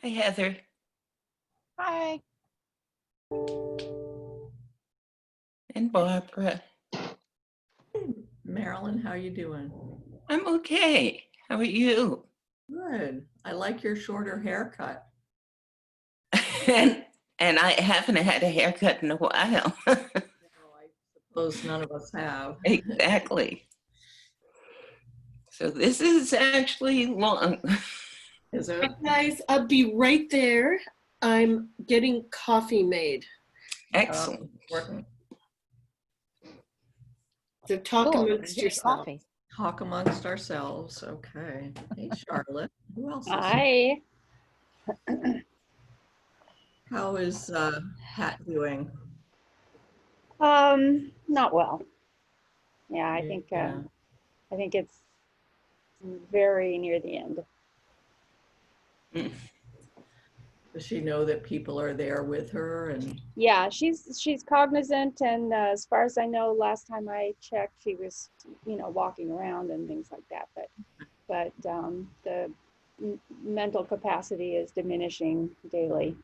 Hi, Heather. Hi. And Barbara. Marilyn, how you doing? I'm okay. How are you? Good. I like your shorter haircut. and I haven't had a haircut in a while. I suppose none of us have. Exactly. So this is actually long. Is it? Hey guys, I'll be right there. I'm getting coffee made. Excellent. Important. So talk Cool. amongst Get yourselves. coffee. Talk amongst ourselves. Okay. Hey, Charlotte. Who else is Hi. How is Pat doing? Not well. Yeah, I think Yeah. it's very near the end. Does she know that people are there with her? And Yeah, she's cognizant, and as far as I know, last time I checked, she was, walking around and things like that. But the mental capacity is diminishing daily.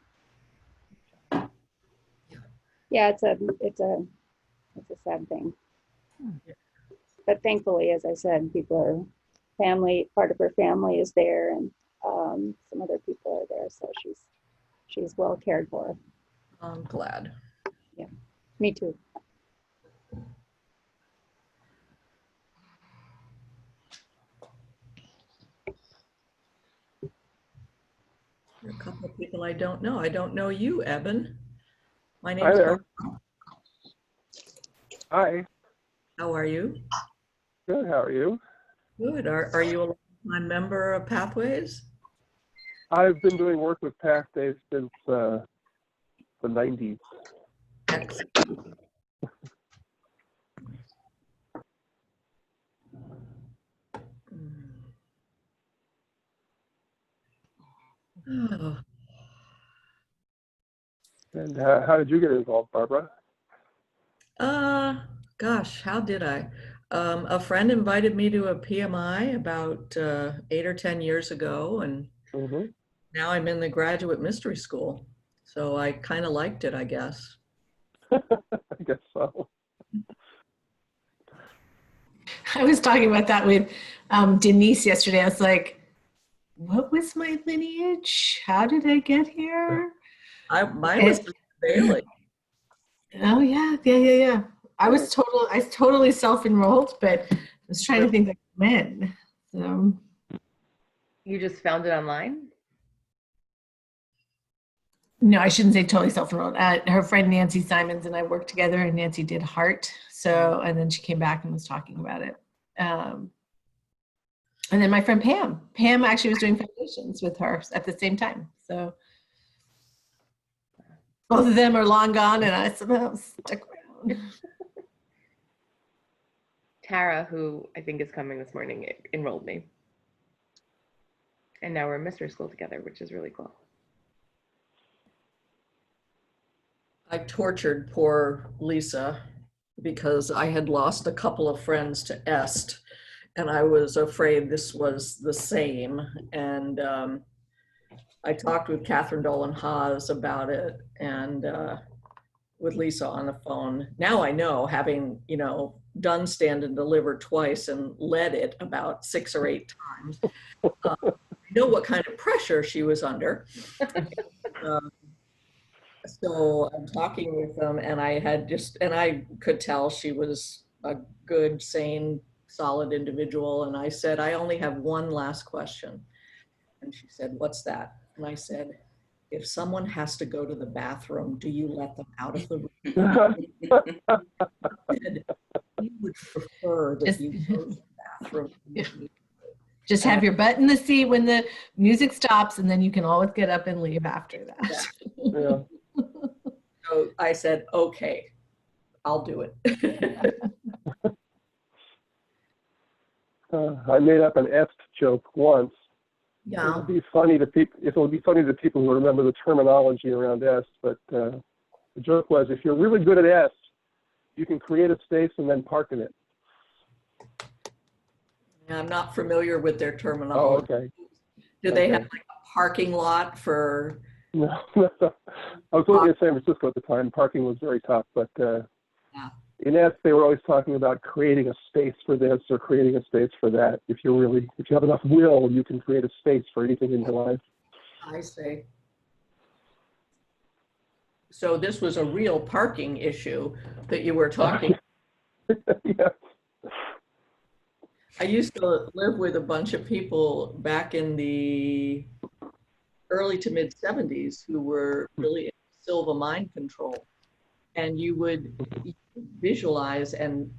Yeah, it's a sad thing. But thankfully, as I said, part of her family is there, and some other people are there, so she's well cared for. I'm glad. Yeah, me too. There are a couple of people I don't know. I don't know you, Eben. My Hi name's there. Carole. Hi. How are you? Good. How are you? Good. Are you a longtime member of Pathways? I've been doing work with Pathways since the 90s. Excellent. Oh, And how did you get involved, Barbara? gosh, how did I? A friend invited me to a PMI about 8 or 10 years ago, and Mm-hmm. now I'm in the graduate mystery school. So I kind of liked it, I guess. I guess so. I was talking about that with Denise yesterday. I was like, what was my lineage? How did I get here? Mine was Bailey. Oh yeah. I totally self-enrolled, but I was trying to think like when. So You just found it online? no, I shouldn't say totally self-enrolled. Her friend Nancy Simons and I worked together, and Nancy did Heart. So, and then she came back and was talking about it. And then my friend Pam actually was doing foundations with her at the same time. So both of them are long gone, and I somehow stuck around. Tara, who I think is coming this morning, enrolled me. And now we're in mystery school together, which is really cool. I tortured poor Lisa because I had lost a couple of friends to EST, and I was afraid this was the same. And I talked with Catherine Dolan Haas about it, and with Lisa on the phone. Now I know, having done Stand and Deliver twice and led it about 6 or 8 times, I know what kind of pressure she was under. So I'm talking with them, and I could tell she was a good, sane, solid individual. And I said, I only have one last question. And she said, what's that? And I said, if someone has to go to the bathroom, do you let them out of the room? We would prefer that you go to the bathroom. Just have your butt in the seat when the music stops, and then you can always get up and leave after that. Yeah. So I said, okay, I'll do it. I made up an est joke once. Yeah. It would be funny to people. It would be funny to people who remember the terminology around est. But the joke was, if you're really good at est, you can create a space and then park in it. I'm not familiar with their terminology. Oh, okay. Do they have like a parking lot for, No, I was living in San Francisco at the time. Parking was very tough, but Yeah. in essence, they were always talking about creating a space for this or creating a space for that. If you have enough will, you can create a space for anything in your life. I say. So this was a real parking issue that you were talking. Yes. I used to live with a bunch of people back in the early to mid 70s who were really into Silva mind control. And you would visualize and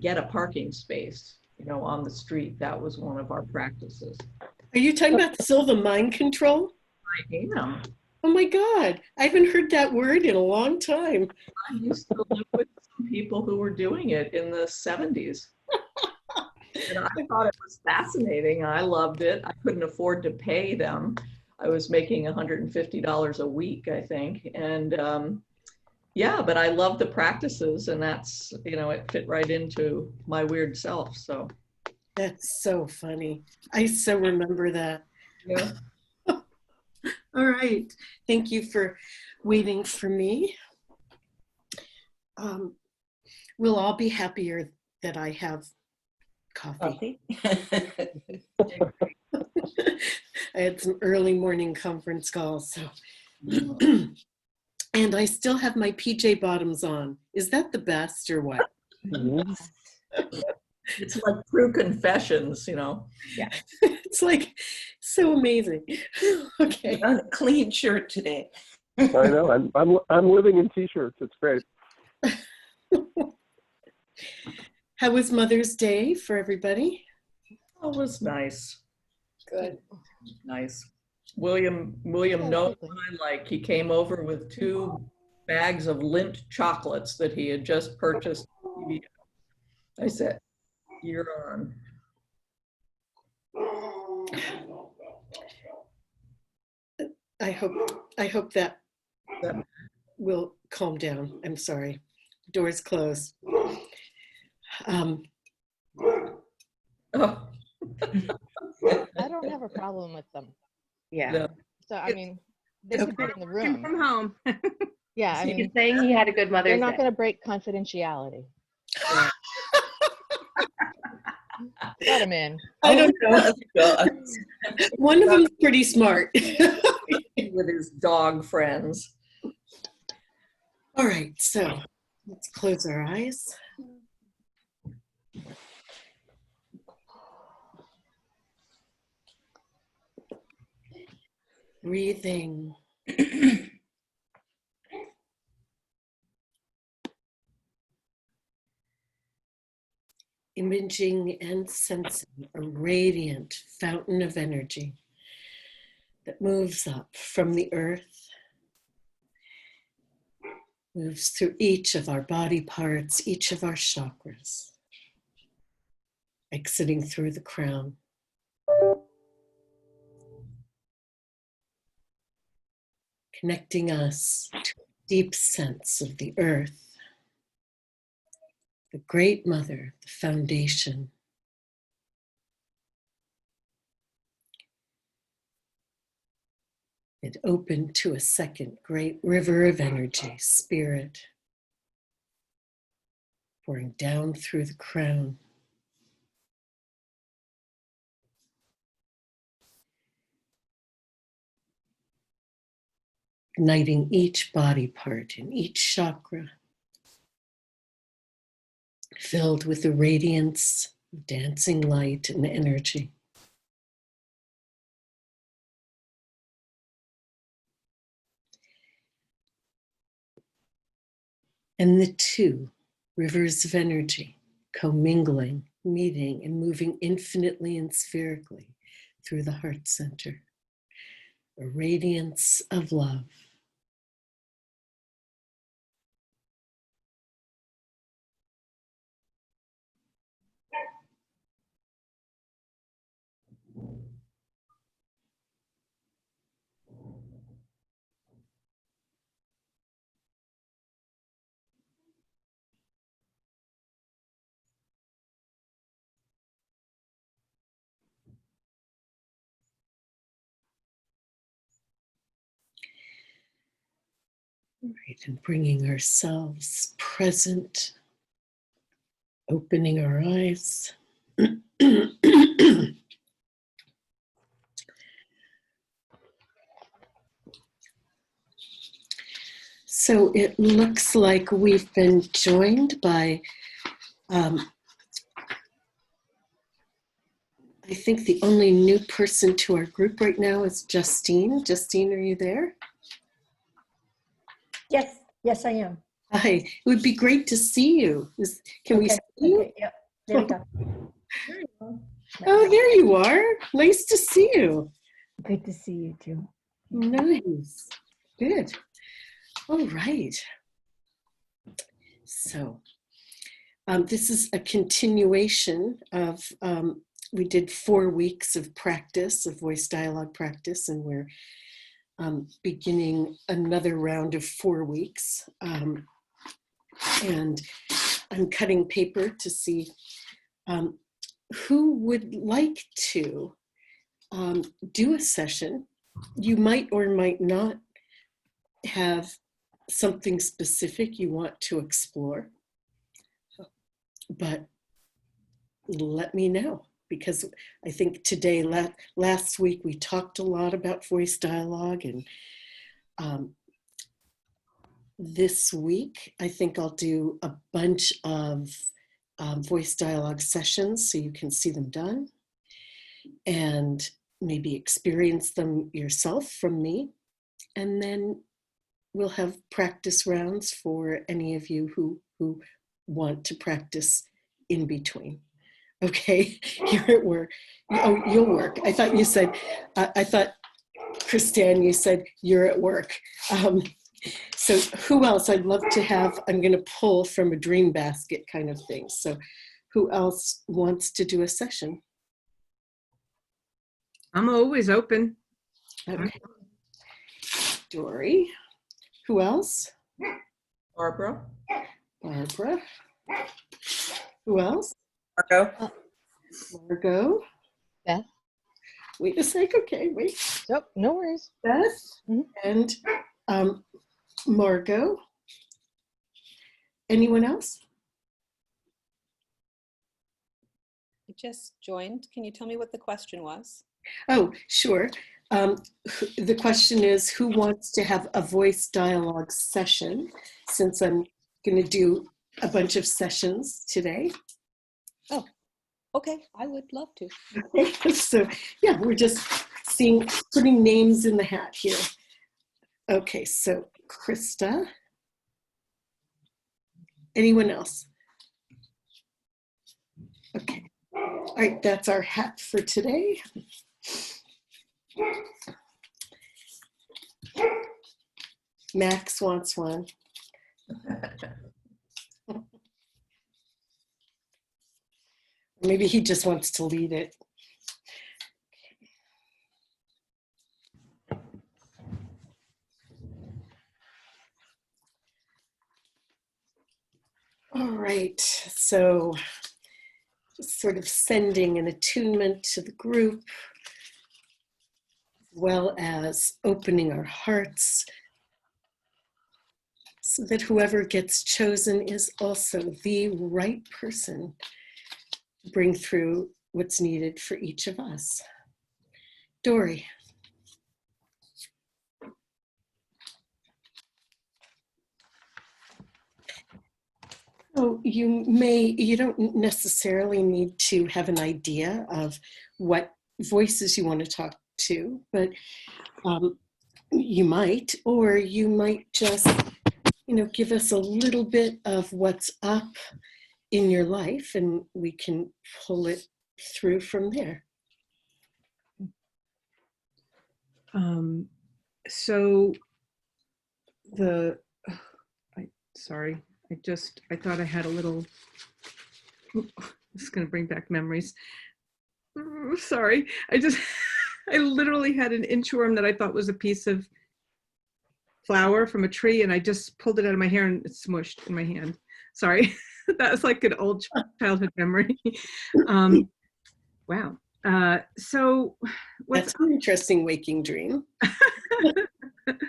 get a parking space, on the street. That was one of our practices. Are you talking about Silva mind control? I am. Oh my God, I haven't heard that word in a long time. I used to live with some people who were doing it in the 70s. And I thought it was fascinating. I loved it. I couldn't afford to pay them. I was making $150 a week, I think. And yeah, but I love the practices, and that's, it fit right into my weird self. So That's so funny. I so remember that. yeah. All right. Thank you for waiting for me. We'll all be happier that I have coffee. I had some early morning conference calls, so. And I still have my PJ bottoms on. Is that the best or what? Mhm. It's like true confessions, Yeah. It's like so amazing. Okay. On a clean shirt today. I know. I'm living in t-shirts. It's great. How was Mother's Day for everybody? Oh, it was nice. Good. Nice. William knows what I like. He came over with 2 bags of Lindt chocolates that he had just purchased. I said, "You're on." I hope that will calm down. I'm sorry. Doors closed. Oh, I don't have a problem with them. Yeah. no. So, I mean, they could be in the Working room. from home. Yeah, I He's mean, saying he had a good they're Mother's not Day. going to break confidentiality. Let them in. I don't know. God. One of them's pretty smart. With his dog friends. All right, so let's close our eyes. Breathing. Imaging and sensing a radiant fountain of energy that moves up from the earth, moves through each of our body parts, each of our chakras, exiting through the crown. Connecting us to a deep sense of the earth, the great mother, the foundation. It opened to a second great river of energy, spirit, pouring down through the crown. Igniting each body part in each chakra, filled with the radiance of dancing light and energy. And the 2 rivers of energy commingling, meeting, and moving infinitely and spherically through the heart center. A radiance of love. Right, and bringing ourselves present, opening our eyes. So it looks like we've been joined by, I think the only new person to our group right now is Justine. Justine, are you there? Yes, I am. Hi, it would be great to see you. Can we see you? Okay, yep, there we go. Oh, there you are. Nice to see you. Good to see you too. Nice. Good. All right. So this is a continuation of, we did 4 weeks of practice, of voice dialogue practice, and we're beginning another round of 4 weeks. And I'm cutting paper to see who would like to do a session. You might or might not have something specific you want to explore, but let me know, because I think today, last week, we talked a lot about voice dialogue, and this week, I think I'll do a bunch of voice dialogue sessions so you can see them done and maybe experience them yourself from me. And then we'll have practice rounds for any of you who want to practice in between. Okay, you're at work. Oh, you'll work. I thought you said, I thought, Christiane, you said you're at work. So who else I'd love to have, I'm gonna pull from a dream basket kind of thing. So who else wants to do a session? I'm always open. Okay. Dory. Who else? Barbara? Barbara. Who else? Marco? Margot. Beth. Wait a sec. Okay, wait. Yep, no worries. Beth Mhm. and Margot. Anyone else? I just joined. Can you tell me what the question was? Oh, sure. The question is, who wants to have a voice dialogue session, since I'm going to do a bunch of sessions today? Oh, okay. I would love to. So yeah, we're just putting names in the hat here. Okay, so Krista. Anyone else? Okay. All right, that's our hat for today. Max wants one. Maybe he just wants to lead it. All right, so just sort of sending an attunement to the group, as well as opening our hearts so that whoever gets chosen is also the right person to bring through what's needed for each of us. Dory. So you don't necessarily need to have an idea of what voices you want to talk to, but you might, or you might just, give us a little bit of what's up in your life and we can pull it through from there. So sorry, I thought I had a little, this is going to bring back memories. Sorry, I literally had an inchworm that I thought was a piece of flower from a tree, and I just pulled it out of my hair and it smushed in my hand. Sorry, that was like an old childhood memory. Wow. So that's an interesting waking dream.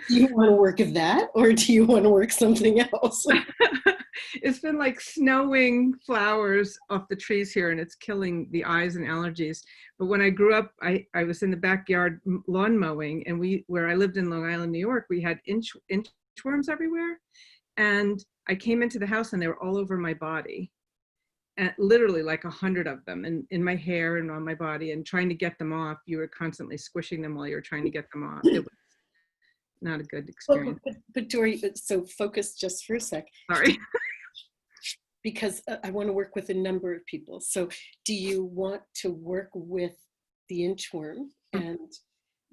Do you want to work at that, or do you want to work something else? It's been like snowing flowers off the trees here, and it's killing the eyes and allergies. But when I grew up, I was in the backyard lawn mowing, and where I lived in Long Island, New York, we had inchworms everywhere. And I came into the house and they were all over my body, and literally like 100 of them, and in my hair and on my body, and trying to get them off. You were constantly squishing them while you were trying to get them off. It was not a good experience. But Dory, so focus just for a sec. Sorry. Because I want to work with a number of people. So do you want to work with the inchworm? And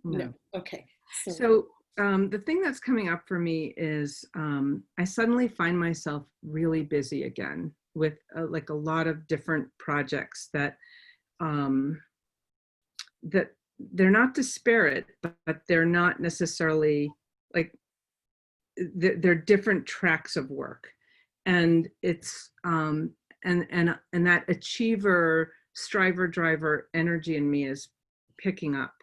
no. Okay. So the thing that's coming up for me is I suddenly find myself really busy again with like a lot of different projects that that they're not disparate, but they're not necessarily like they're different tracks of work. And it's and that achiever, striver, driver energy in me is picking up,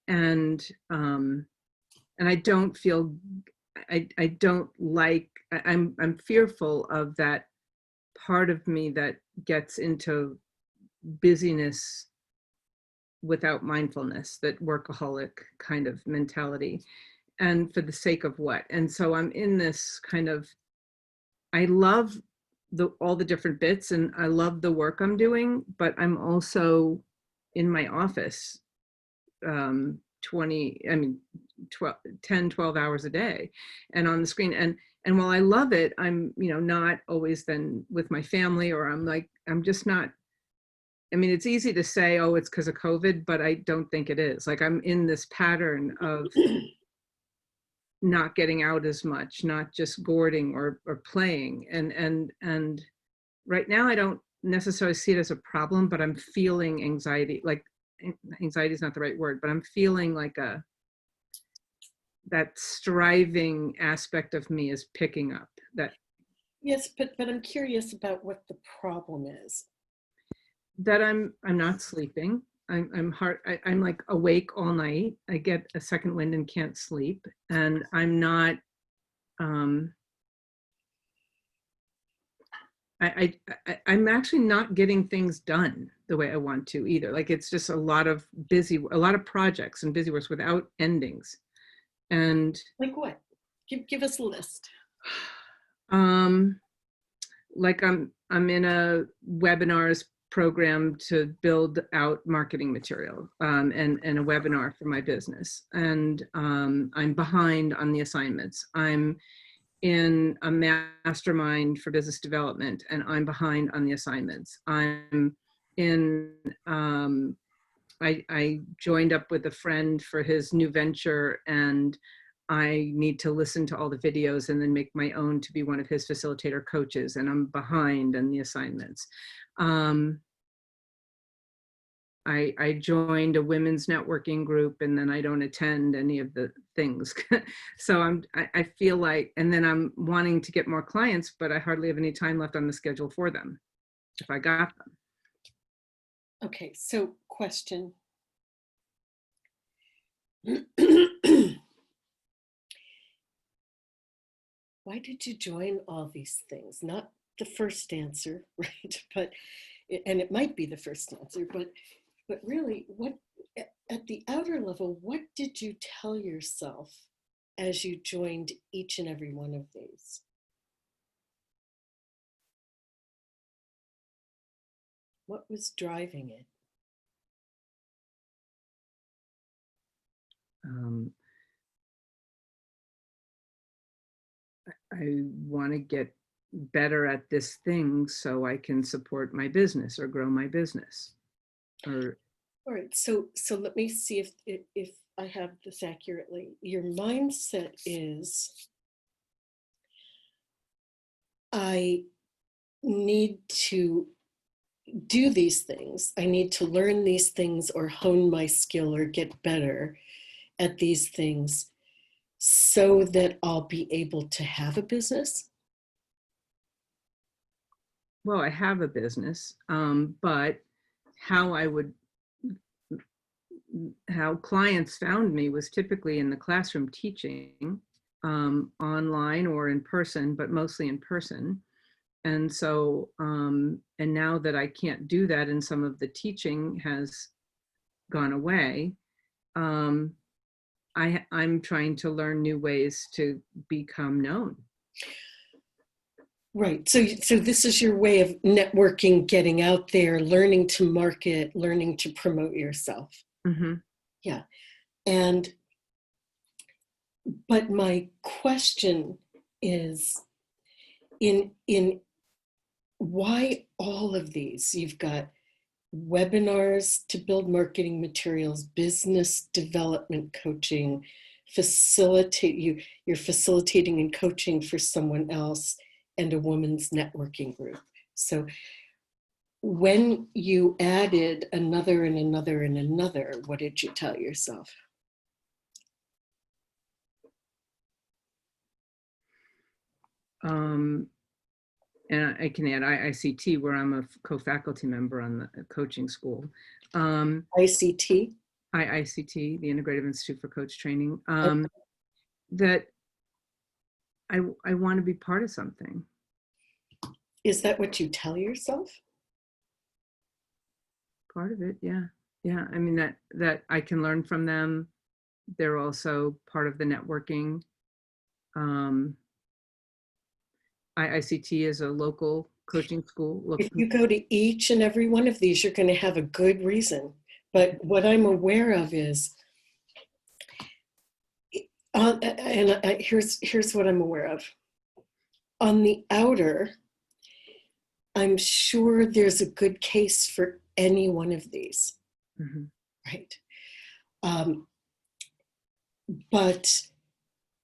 and I don't feel, I don't like, I'm fearful of that part of me that gets into busyness without mindfulness, that workaholic kind of mentality, and for the sake of what? And so I'm in this kind of, I love all the different bits, and I love the work I'm doing, but I'm also in my office 10, 12 hours a day and on the screen. And while I love it, I'm, not always then with my family, or I'm just not, it's easy to say, oh, it's because of COVID, but I don't think it is. Like, I'm in this pattern of not getting out as much, not just gourding or playing. And right now I don't necessarily see it as a problem, but I'm feeling anxiety. Like, anxiety is not the right word, but I'm feeling like that striving aspect of me is picking up. That yes, but I'm curious about what the problem is. That I'm not sleeping. I'm like awake all night. I get a second wind and can't sleep, and I'm not. I'm actually not getting things done the way I want to either. Like, it's just a lot of projects and busy works without endings. And like what? Give us a list. Like I'm in a webinars program to build out marketing material and a webinar for my business. And I'm behind on the assignments. I'm in a mastermind for business development, and I'm behind on the assignments. I'm in, I joined up with a friend for his new venture, and I need to listen to all the videos and then make my own to be one of his facilitator coaches, and I'm behind on the assignments. I joined a women's networking group, and then I don't attend any of the things. So I feel like, and then I'm wanting to get more clients, but I hardly have any time left on the schedule for them, if I got them. Okay, so question. Why did you join all these things? Not the first answer, right? But, and it might be the first answer, but really, what, at the outer level, what did you tell yourself as you joined each and every one of these? What was driving it? I want to get better at this thing so I can support my business or grow my business. Or all right, so let me see if I have this accurately. Your mindset is, I need to do these things. I need to learn these things or hone my skill or get better at these things so that I'll be able to have a business. Well, I have a business, but how I would how clients found me was typically in the classroom teaching, online or in person, but mostly in person. And so, and now that I can't do that and some of the teaching has gone away, I'm trying to learn new ways to become known. Right. So this is your way of networking, getting out there, learning to market, learning to promote yourself. Mm-hmm. Yeah. But my question is, in why all of these? You've got webinars to build marketing materials, business development coaching, you're facilitating and coaching for someone else, and a women's networking group. So when you added another and another and another, what did you tell yourself? And I can add ICT, where I'm a co-faculty member on the coaching school. ICT? ICT, the Integrative Institute for Coach Training. Okay. That I want to be part of something. Is that what you tell yourself? Part of it, yeah. Yeah, I mean, that I can learn from them. They're also part of the networking. ICT is a local coaching school. If you go to each and every one of these, you're going to have a good reason. But what I'm aware of is, here's what I'm aware of. On the outer, I'm sure there's a good case for any one of these, mm-hmm. right? But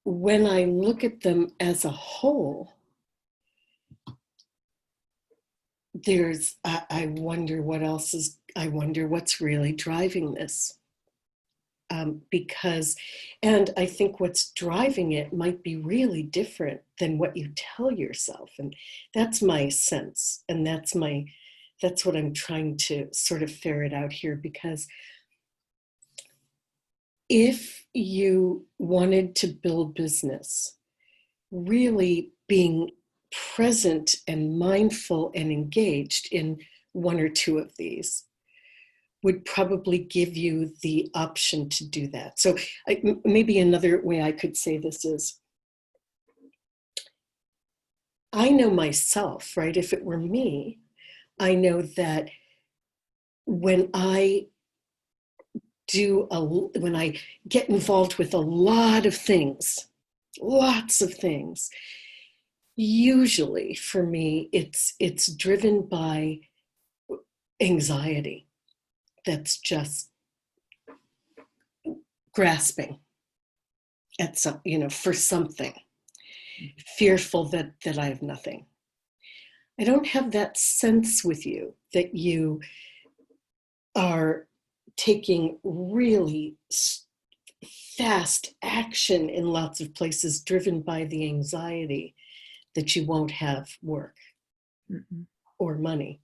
when I look at them as a whole, I wonder what else is, I wonder what's really driving this. Because, and I think what's driving it might be really different than what you tell yourself. And that's my sense. And that's what I'm trying to sort of ferret out here, because if you wanted to build business, really being present and mindful and engaged in one or two of these would probably give you the option to do that. So maybe another way I could say this is, I know myself, right? If it were me, I know that when I get involved with a lot of things, lots of things, usually for me, it's driven by anxiety that's just grasping at some, for something, fearful that I have nothing. I don't have that sense with you that you are taking really fast action in lots of places, driven by the anxiety that you won't have work or money.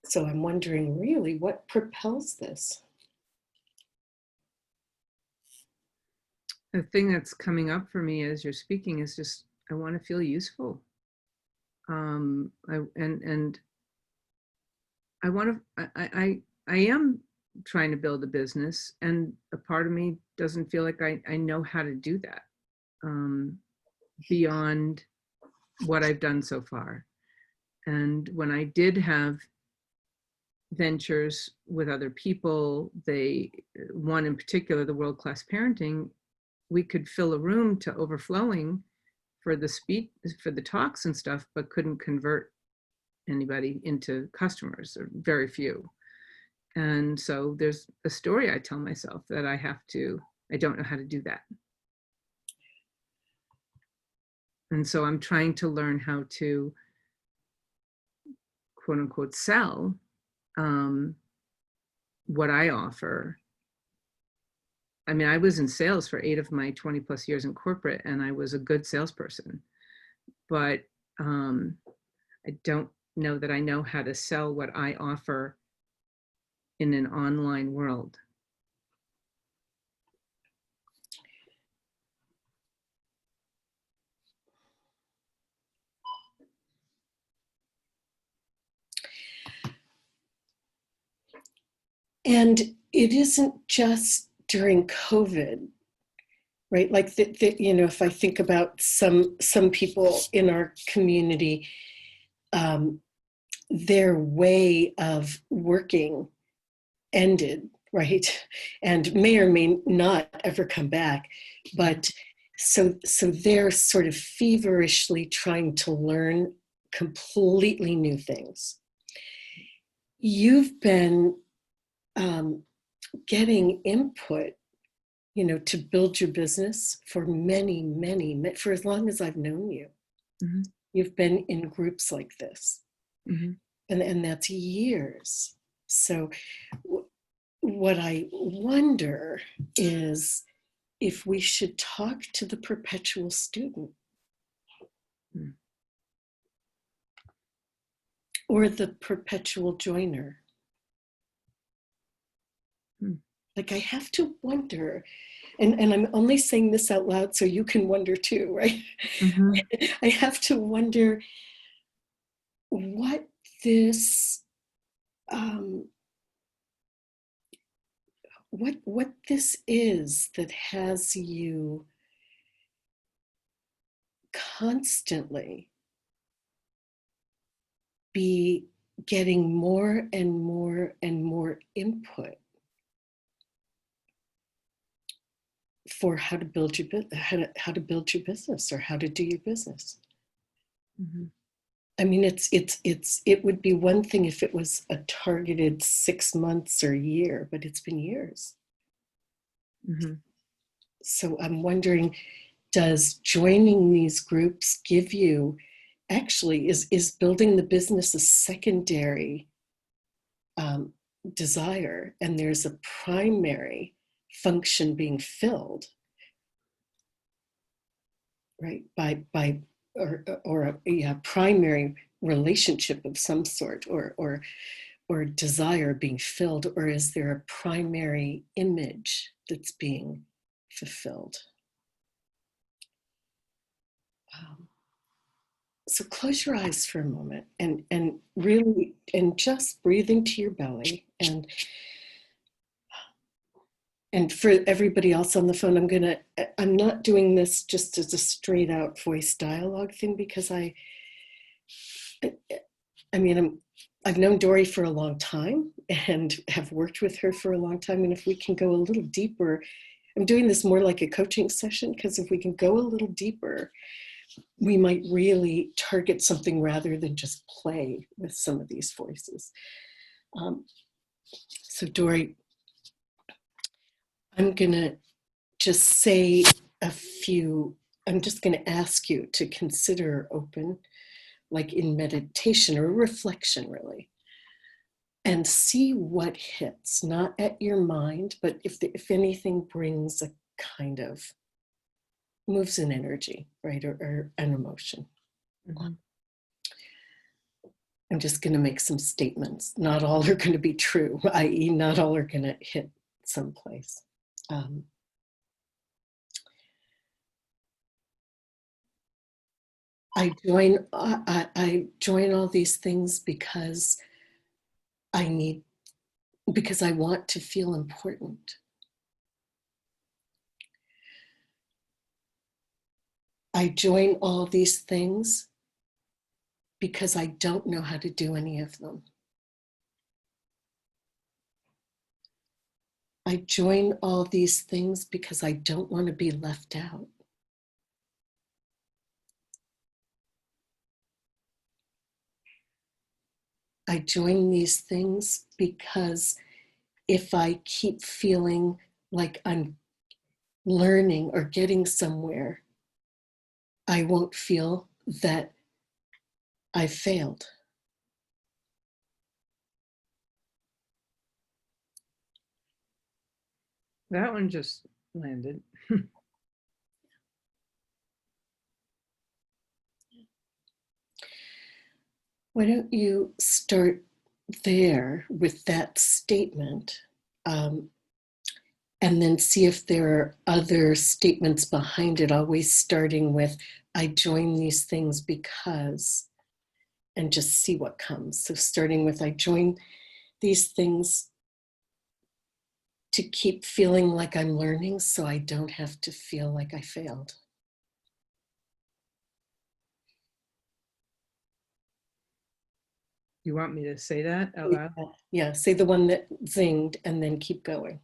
So I'm wondering really what propels this. The thing that's coming up for me as you're speaking is just, I want to feel useful. I am trying to build a business, and a part of me doesn't feel like I know how to do that beyond what I've done so far. And when I did have ventures with other people, one in particular, the World Class Parenting, we could fill a room to overflowing for the talks and stuff, but couldn't convert anybody into customers, or very few. And so there's a story I tell myself that I don't know how to do that. And so I'm trying to learn how to, quote unquote, sell what I offer. I mean, I was in sales for 8 of my 20 plus years in corporate, and I was a good salesperson, but I don't know that I know how to sell what I offer in an online world? And it isn't just during COVID, right? Like you know, if I think about some people in our community, their way of working ended, right? And may or may not ever come back. But so they're sort of feverishly trying to learn completely new things. You've been getting input, you know, to build your business for for as long as I've known you. Mm-hmm. You've been in groups like this. Mm-hmm. And that's years. So what I wonder is if we should talk to the perpetual student or the perpetual joiner. Like, I have to wonder, and I'm only saying this out loud so you can wonder too, right? Mm-hmm. I have to wonder what this what this is that has you constantly be getting more and more and more input for how to build your how to build your business or how to do your business. Mm-hmm. I mean, it would be one thing if it was a targeted 6 months or a year, but it's been years. Mm-hmm. So I'm wondering, does joining these groups give you, actually, is building the business a secondary desire, and there's a primary function being filled, right, by or a primary relationship of some sort, or desire being filled, or is there a primary image that's being fulfilled? So close your eyes for a moment and really, and just breathe into your belly. And for everybody else on the phone, I'm not doing this just as a straight out voice dialogue thing, because I mean, I've known Dory for a long time and have worked with her for a long time. And if we can go a little deeper, I'm doing this more like a coaching session, because if we can go a little deeper, we might really target something rather than just play with some of these voices. So Dory, I'm gonna just say I'm just gonna ask you to consider open, like in meditation or reflection really, and see what hits, not at your mind, but if anything brings a kind of, moves an energy, right, or an emotion. Mm-hmm. I'm just going to make some statements. Not all are going to be true, i.e. not all are going to hit someplace. I join all these things because because I want to feel important. I join all these things because I don't know how to do any of them. I join all these things because I don't want to be left out. I join these things because if I keep feeling like I'm learning or getting somewhere, I won't feel that I failed. That one just landed. Why don't you start there with that statement, and then see if there are other statements behind it, always starting with, I join these things because, and just see what comes. So starting with, I join these things to keep feeling like I'm learning so I don't have to feel like I failed. You want me to say that out loud? Yeah, say the one that zinged and then keep going.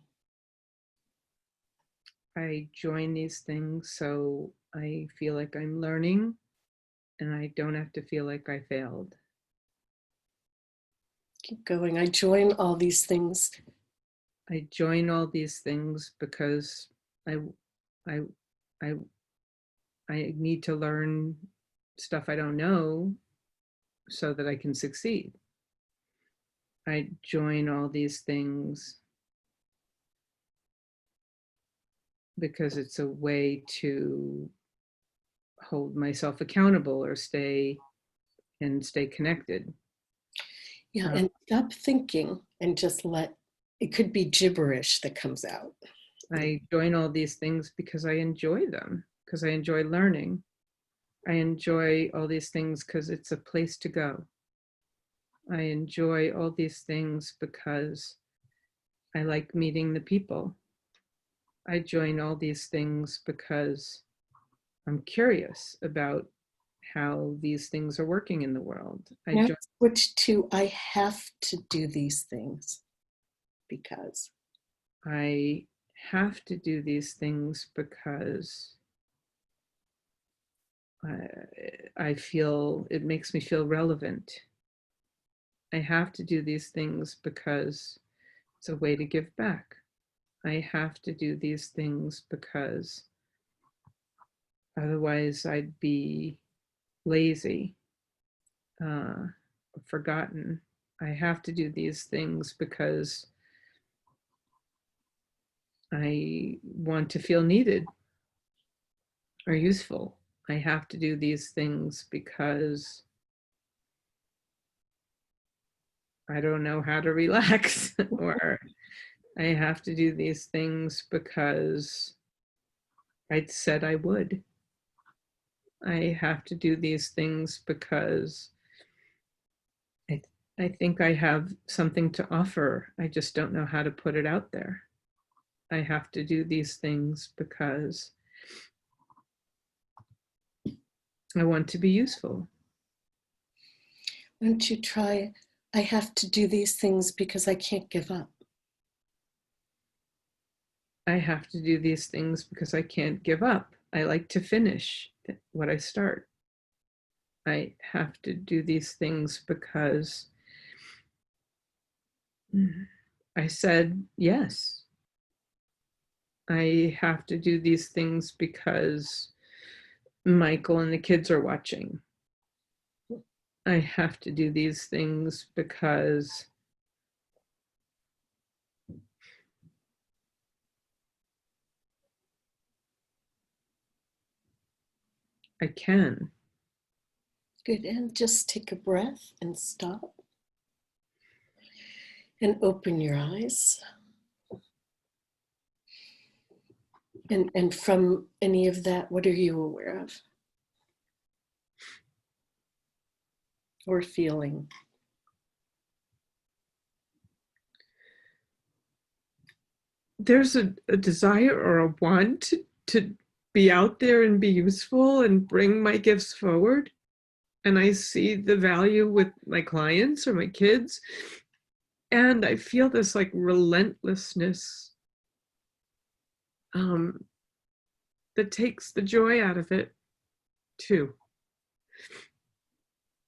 I join these things so I feel like I'm learning and I don't have to feel like I failed. Keep going. I join all these things. I join all these things because I I I I need to learn stuff I don't know so that I can succeed. I join all these things because it's a way to hold myself accountable or stay connected. Yeah, and stop thinking and just let, it could be gibberish that comes out. I join all these things because I enjoy them, because I enjoy learning. I enjoy all these things because it's a place to go. I enjoy all these things because I like meeting the people. I join all these things because I'm curious about how these things are working in the world. Now switch to, I have to do these things because. I have to do these things because I feel it makes me feel relevant. I have to do these things because it's a way to give back. I have to do these things because otherwise I'd be lazy, forgotten. I have to do these things because I want to feel needed or useful. I have to do these things because I don't know how to relax, or I have to do these things because I said I would. I have to do these things because I think I have something to offer. I just don't know how to put it out there. I have to do these things because I want to be useful. Why don't you try, I have to do these things because I can't give up. I have to do these things because I can't give up. I like to finish what I start. I have to do these things because I said yes. I have to do these things because Michael and the kids are watching. I have to do these things because I can. Good, and just take a breath and stop. And open your eyes. And from any of that, what are you aware of? Or feeling? There's a desire or a want to be out there and be useful and bring my gifts forward. And I see the value with my clients or my kids. And I feel this like relentlessness that takes the joy out of it too.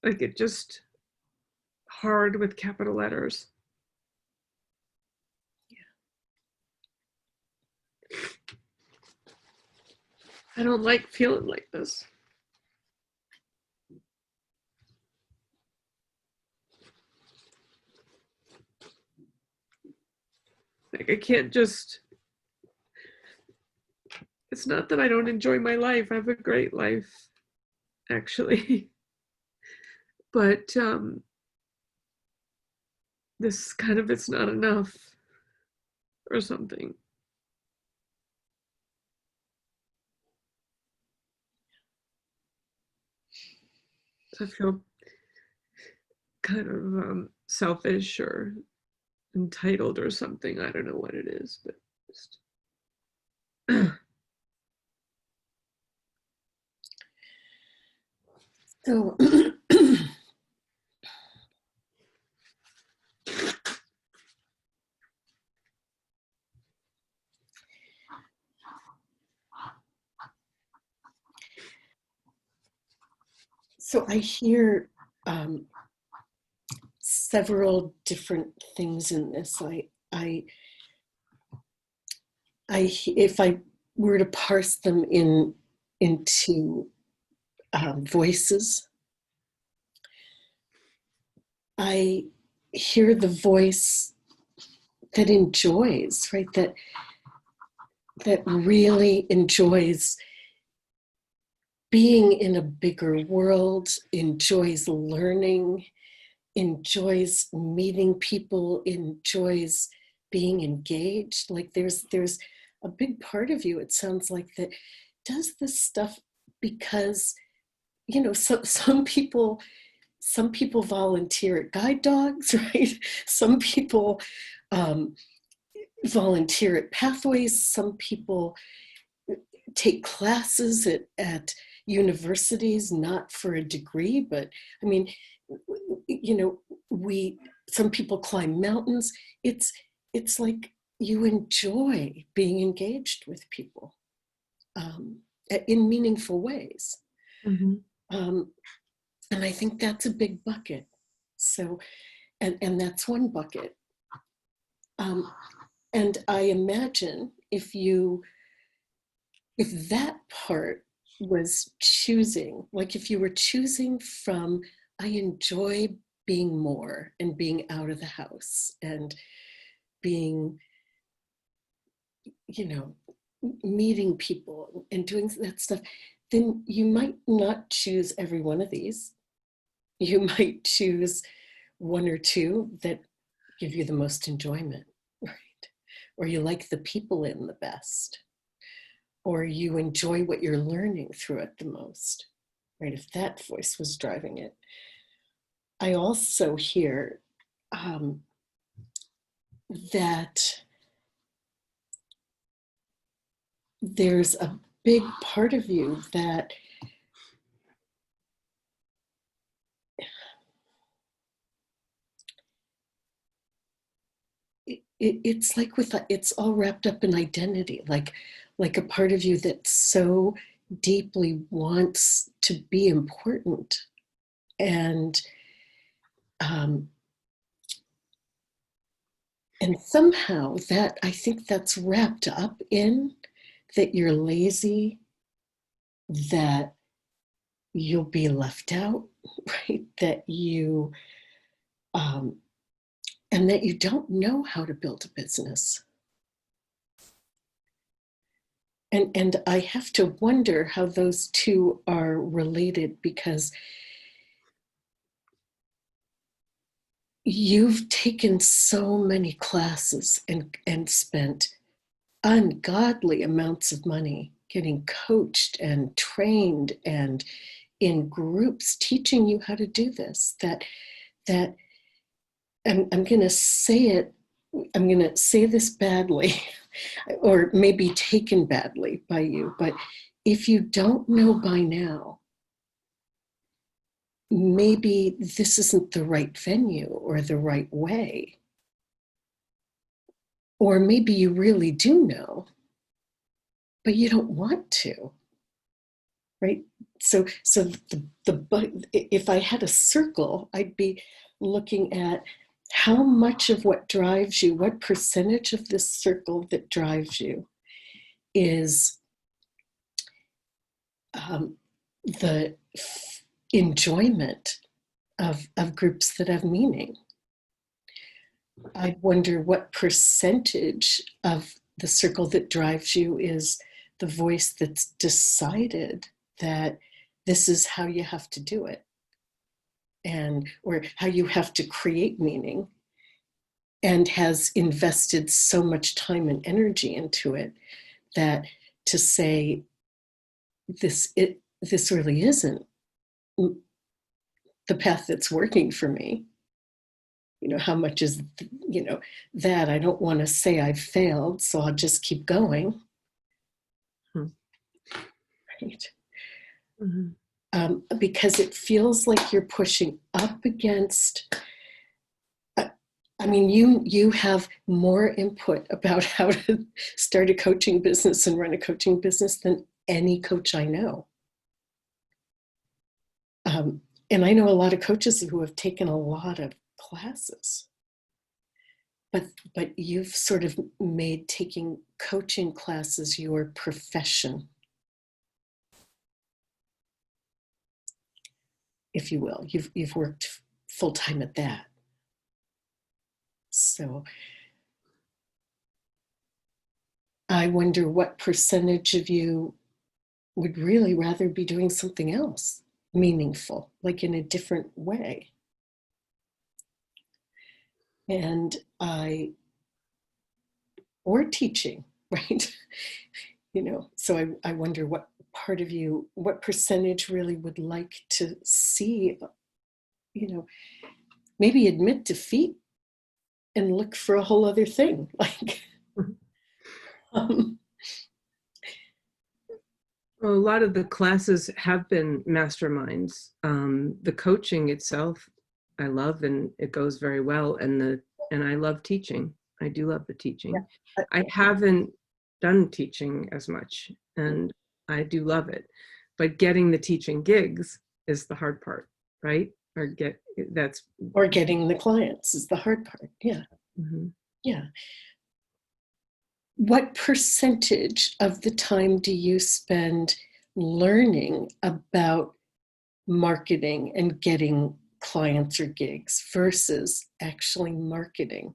Like it just hard with capital letters. I don't like feeling like this. Like I can't just, it's not that I don't enjoy my life. I have a great life, actually. But this kind of it's not enough or something. So I feel kind of selfish or entitled or something. I don't know what it is, but just So so I hear several different things in this. If I were to parse them into voices, I hear the voice that enjoys, right? That really enjoys being in a bigger world, enjoys learning, enjoys meeting people, enjoys being engaged. Like there's a big part of you, it sounds like, that does this stuff because, you know, some people volunteer at guide dogs, right? Some people volunteer at pathways. Some people take classes at universities, not for a degree, but I mean, you know, some people climb mountains. It's like you enjoy being engaged with people in meaningful ways. mm-hmm. And I think that's a big bucket. So, and that's one bucket. And I imagine if that part was choosing, like if you were choosing from, I enjoy being more and being out of the house and being, you know, meeting people and doing that stuff, then you might not choose every one of these. You might choose one or two that give you the most enjoyment, right? Or you like the people in the best, or you enjoy what you're learning through it the most, right? If that voice was driving it. I also hear that there's a big part of you that it's like it's all wrapped up in identity, like a part of you that so deeply wants to be important. And somehow that, I think that's wrapped up in that you're lazy, that you'll be left out, right? That you, and that you don't know how to build a business. And I have to wonder how those two are related, because you've taken so many classes and spent ungodly amounts of money getting coached and trained and in groups teaching you how to do this, that I'm going to say it, I'm going to say this badly, or maybe taken badly by you, but if you don't know by now, maybe this isn't the right venue or the right way. Or maybe you really do know, but you don't want to, right? So if I had a circle, I'd be looking at how much of what drives you, what percentage of this circle that drives you is the enjoyment of groups that have meaning. I wonder what percentage of the circle that drives you is the voice that's decided that this is how you have to do it, and or how you have to create meaning, and has invested so much time and energy into it, that to say this really isn't the path that's working for me. How much is, that I don't want to say I've failed, so I'll just keep going. Right. Mm-hmm. Because it feels like you're pushing up against, you have more input about how to start a coaching business and run a coaching business than any coach I know. And I know a lot of coaches who have taken a lot of classes. But you've sort of made taking coaching classes your profession, if you will. You've worked full time at that. So I wonder what percentage of you would really rather be doing something else meaningful, like in a different way. Or teaching, right? So I wonder what part of you, what percentage really would like to see, maybe admit defeat and look for a whole other thing. Well, a lot of the classes have been masterminds. The coaching itself, I love, and it goes very well. And I love teaching. I do love the teaching. Yeah. I haven't done teaching as much, and I do love it. But getting the teaching gigs is the hard part, right? Or getting the clients is the hard part. Yeah. Mm-hmm. Yeah. What percentage of the time do you spend learning about marketing and getting clients or gigs versus actually marketing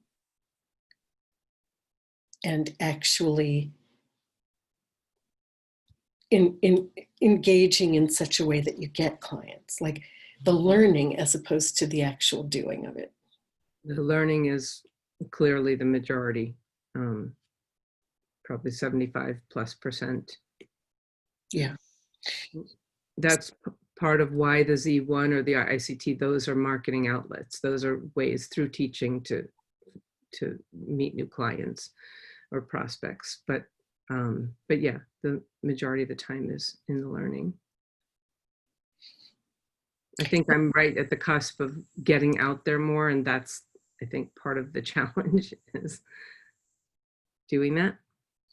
and actually engaging in such a way that you get clients, like the learning as opposed to the actual doing of it? The learning is clearly the majority, probably 75+%. Yeah. That's part of why the Z1 or the ICT, those are marketing outlets. Those are ways through teaching to meet new clients or prospects. But yeah, the majority of the time is in the learning. I think I'm right at the cusp of getting out there more, and that's, I think, part of the challenge is doing that,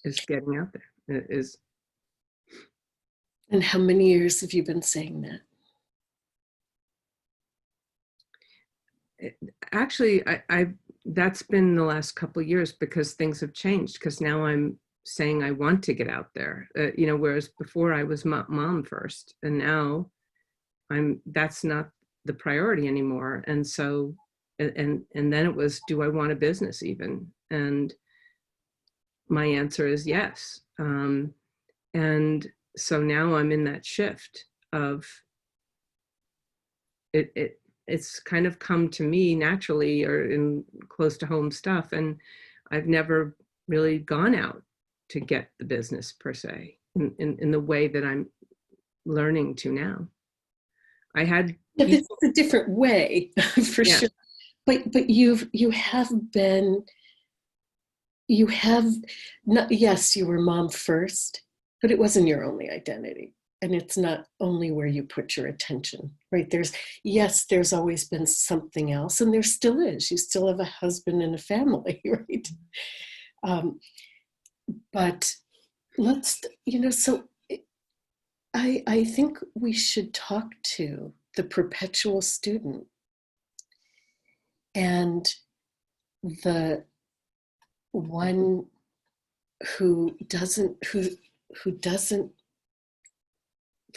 is getting out there. It is. And how many years have you been saying that? Actually, that's been the last couple of years, because things have changed, because now I'm saying I want to get out there, whereas before I was mom first, and now that's not the priority anymore. And so, and then it was, do I want a business even? And my answer is yes. And so now I'm in that shift of it's kind of come to me naturally, or in close to home stuff. And I've never really gone out to get the business per se in the way that I'm learning to now. I had But this is a different way for sure. But you have not, yes, you were mom first, but it wasn't your only identity. And it's not only where you put your attention, right? There's always been something else, and there still is. You still have a husband and a family, right? But let's, so I think we should talk to the perpetual student and the one who doesn't, the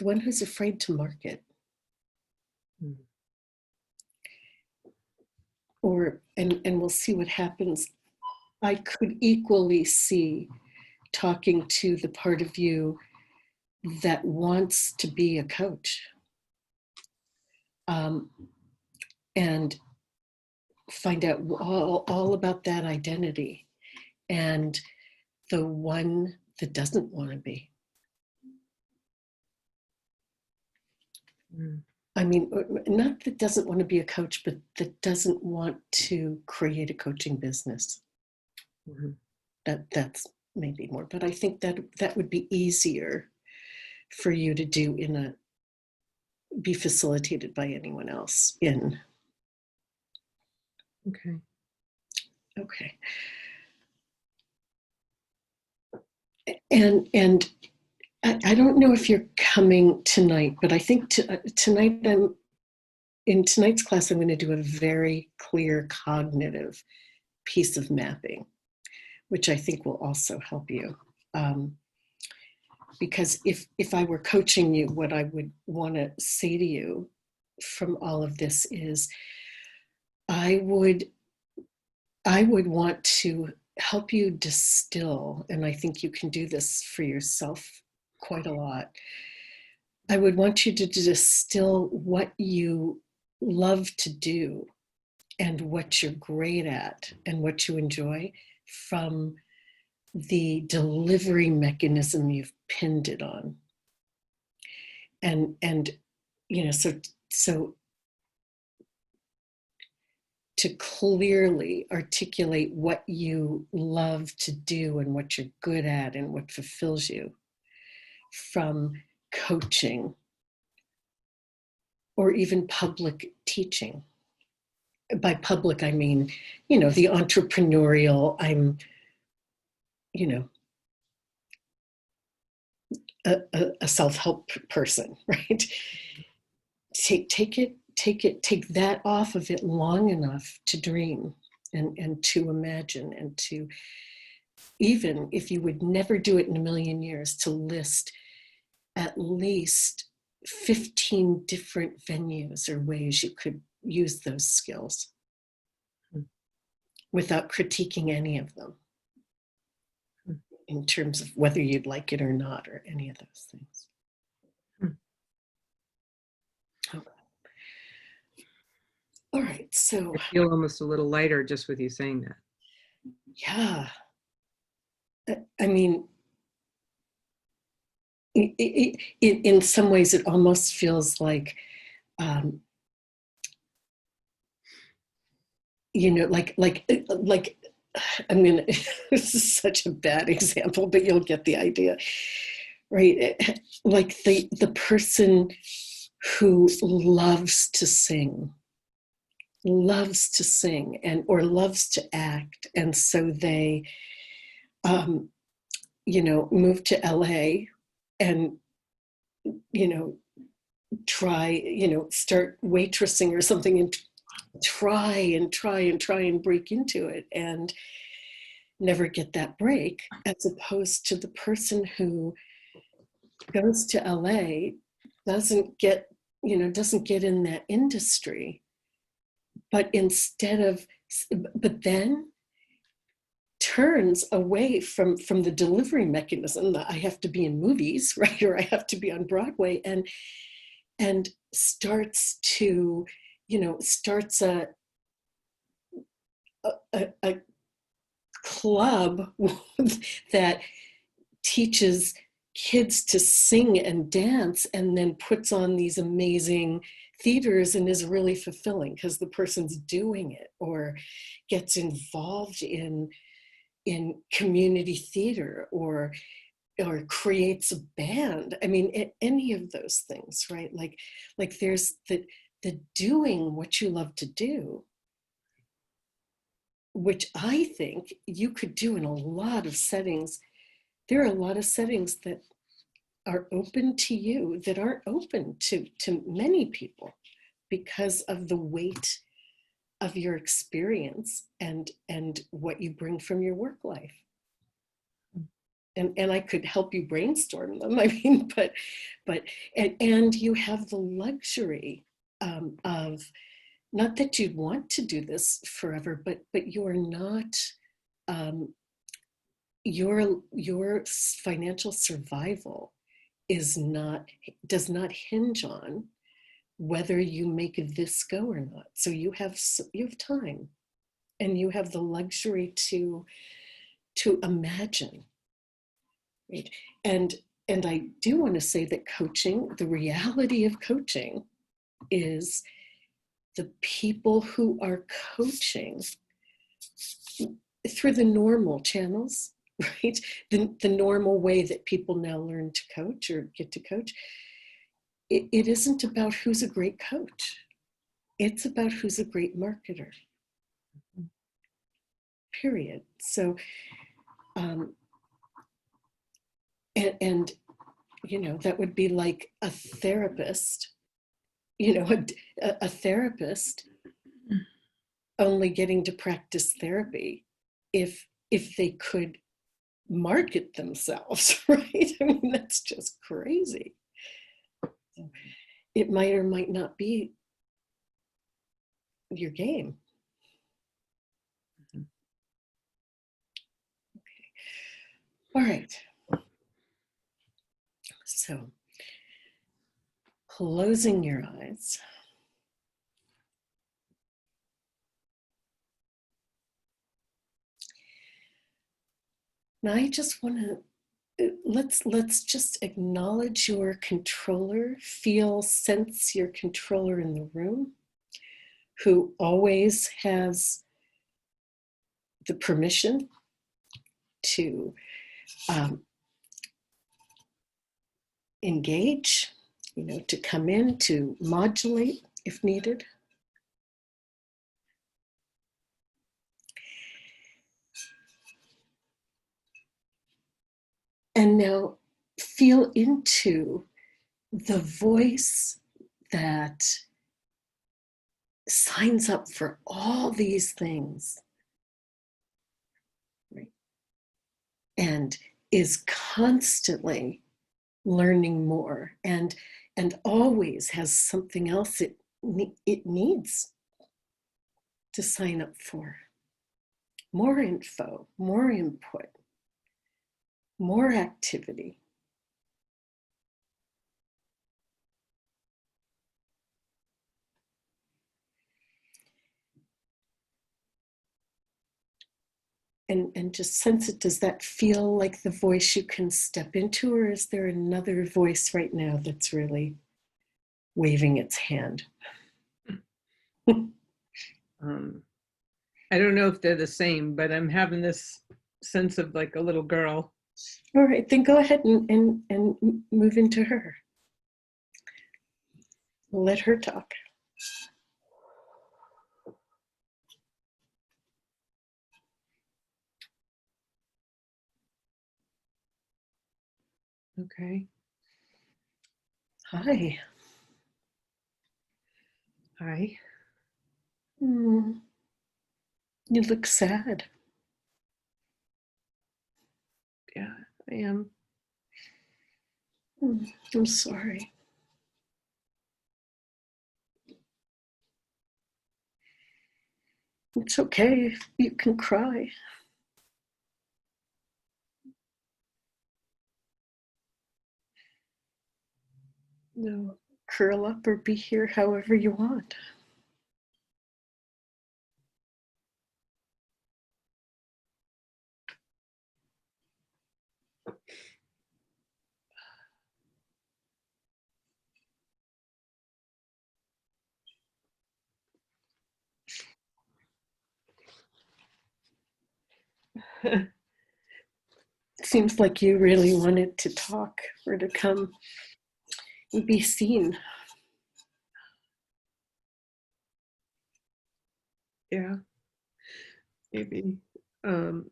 one who's afraid to market. And we'll see what happens. I could equally see talking to the part of you that wants to be a coach. And find out all about that identity and the one that doesn't want to be. Mm. I mean, not that doesn't want to be a coach, but that doesn't want to create a coaching business. Mhm. That's maybe more, but I think that would be easier for you to do be facilitated by anyone else in. Okay. Okay. And I don't know if you're coming tonight, but I think tonight in tonight's class, I'm going to do a very clear cognitive piece of mapping, which I think will also help you. Because if I were coaching you, what I would want to say to you from all of this is I would want to help you distill, and I think you can do this for yourself quite a lot. I would want you to distill what you love to do and what you're great at and what you enjoy from the delivery mechanism you've pinned it on. And you know, so to clearly articulate what you love to do and what you're good at and what fulfills you from coaching or even public teaching. By public, I mean, you know, the entrepreneurial, I'm, you know, a self-help person, right? Take that off of it long enough to dream and to imagine and to, even if you would never do it in a million years, to list at least 15 different venues or ways you could use those skills without critiquing any of them in terms of whether you'd like it or not or any of those things. Okay. All right, so I feel almost a little lighter just with you saying that. yeah, I mean, in some ways, it almost feels like, you know, like I'm gonna. This is such a bad example, but you'll get the idea, right? Like the person who loves to sing and or loves to act, and so they you know, move to LA and, you know, try, you know, start waitressing or something and try and break into it and never get that break, as opposed to the person who goes to LA, doesn't get in that industry, but then turns away from the delivery mechanism that I have to be in movies, right? Or I have to be on Broadway, and starts to, you know, starts a club that teaches kids to sing and dance and then puts on these amazing theaters and is really fulfilling because the person's doing it, or gets involved in community theater or creates a band. I mean, any of those things, right? Like there's the doing what you love to do, which I think you could do in a lot of settings. There are a lot of settings that are open to you that aren't open to many people because of the weight of your experience and what you bring from your work life. And I could help you brainstorm them. I mean, but and you have the luxury of, not that you'd want to do this forever, but you're not, your financial survival does not hinge on whether you make this go or not. So you have time. and you have the luxury to imagine, right? And I do want to say that coaching, the reality of coaching is the people who are coaching through the normal channels, right? The normal way that people now learn to coach or get to coach. It isn't about who's a great coach. It's about who's a great marketer. Period. So, and you know, that would be like a therapist, you know, a therapist only getting to practice therapy if they could market themselves, right? I mean, that's just crazy. It might or might not be your game. Okay. All right. So, closing your eyes. Now I just want to let's just acknowledge your controller, sense your controller in the room, who always has the permission to engage, you know, to come in, to modulate if needed. And now feel into the voice that signs up for all these things, right? And is constantly learning more and always has something else it needs to sign up for. More info, more input, more activity. And just sense it. Does that feel like the voice you can step into, or is there another voice right now that's really waving its hand? I don't know if they're the same, but I'm having this sense of like a little girl. All right, then go ahead and move into her. Let her talk. Okay. Hi. Hi. You look sad. Yeah, I am. I'm sorry. It's okay. You can cry. No, curl up or be here however you want. Seems like you really wanted to talk or to come and be seen. Yeah, maybe. I'm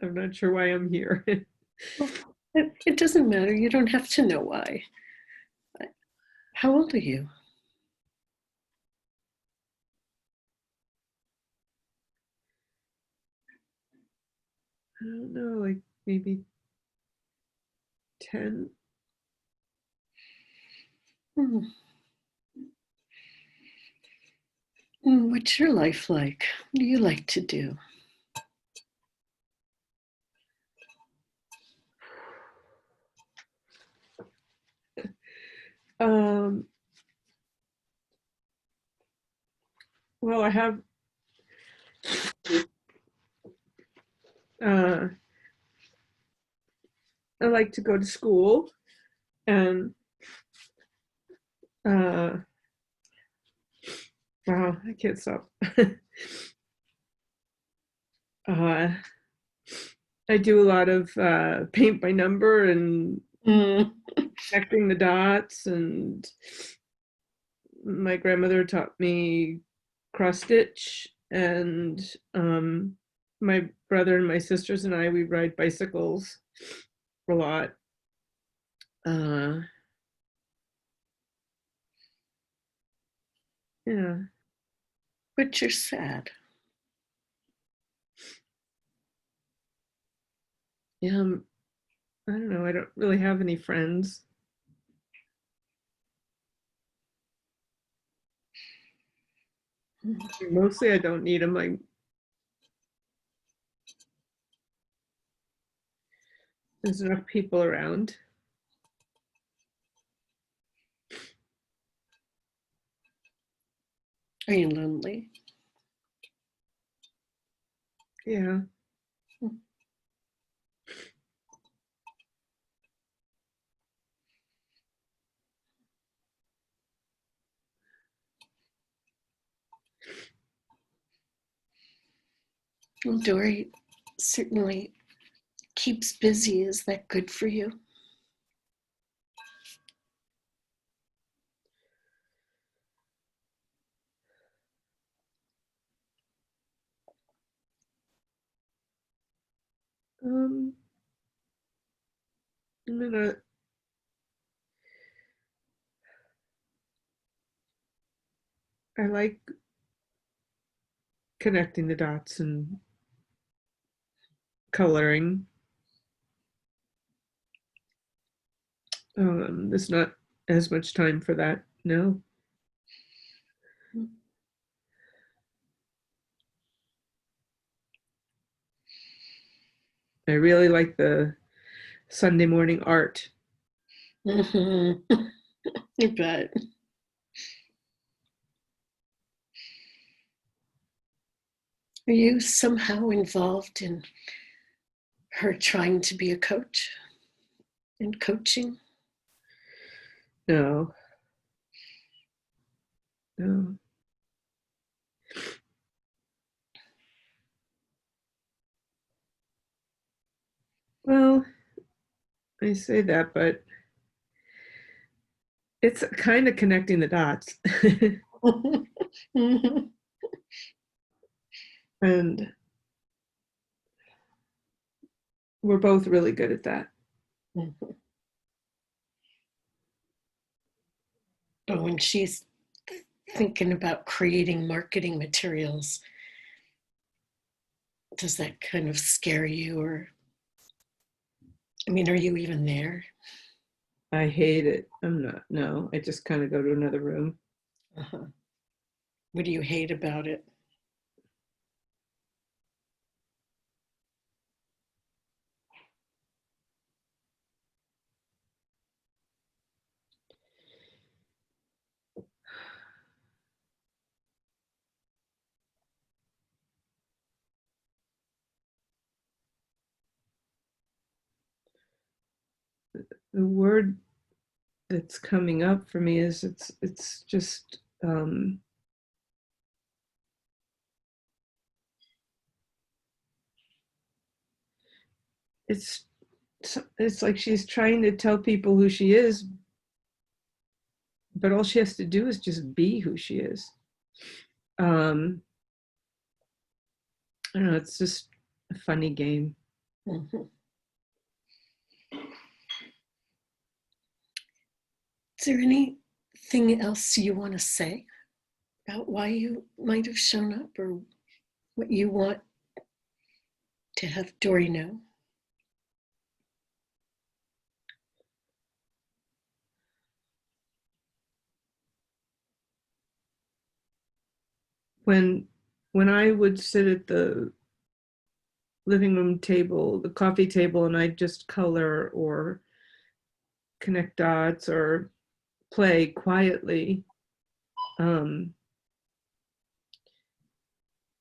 not sure why I'm here. It doesn't matter. You don't have to know why. How old are you? I don't know, like maybe 10. What's your life like? What do you like to do? well, I have I like to go to school, and wow, I can't stop. I do a lot of paint by number and connecting the dots, and my grandmother taught me cross stitch, and my brother and my sisters and I, we ride bicycles a lot. Yeah. But you're sad. Yeah, I don't know. I don't really have any friends. Mostly, I don't need them. There's enough people around. Are you lonely? Yeah. Well, Dory certainly keeps busy. Is that good for you? I'm gonna. I like connecting the dots and coloring. There's not as much time for that. No. I really like the Sunday morning art. You bet. Are you somehow involved in her trying to be a coach and coaching? No. No. Well, I say that, but it's kind of connecting the dots. And we're both really good at that. But when she's thinking about creating marketing materials, does that kind of scare you? Or, I mean, are you even there? I hate it. I'm not. No, I just kind of go to another room. Uh-huh. What do you hate about it? The word that's coming up for me is it's just it's like she's trying to tell people who she is, but all she has to do is just be who she is. I don't know, it's just a funny game. Mm-hmm. Is there anything else you want to say about why you might have shown up, or what you want to have Dory know? When I would sit at the living room table, the coffee table, and I'd just color or connect dots or play quietly,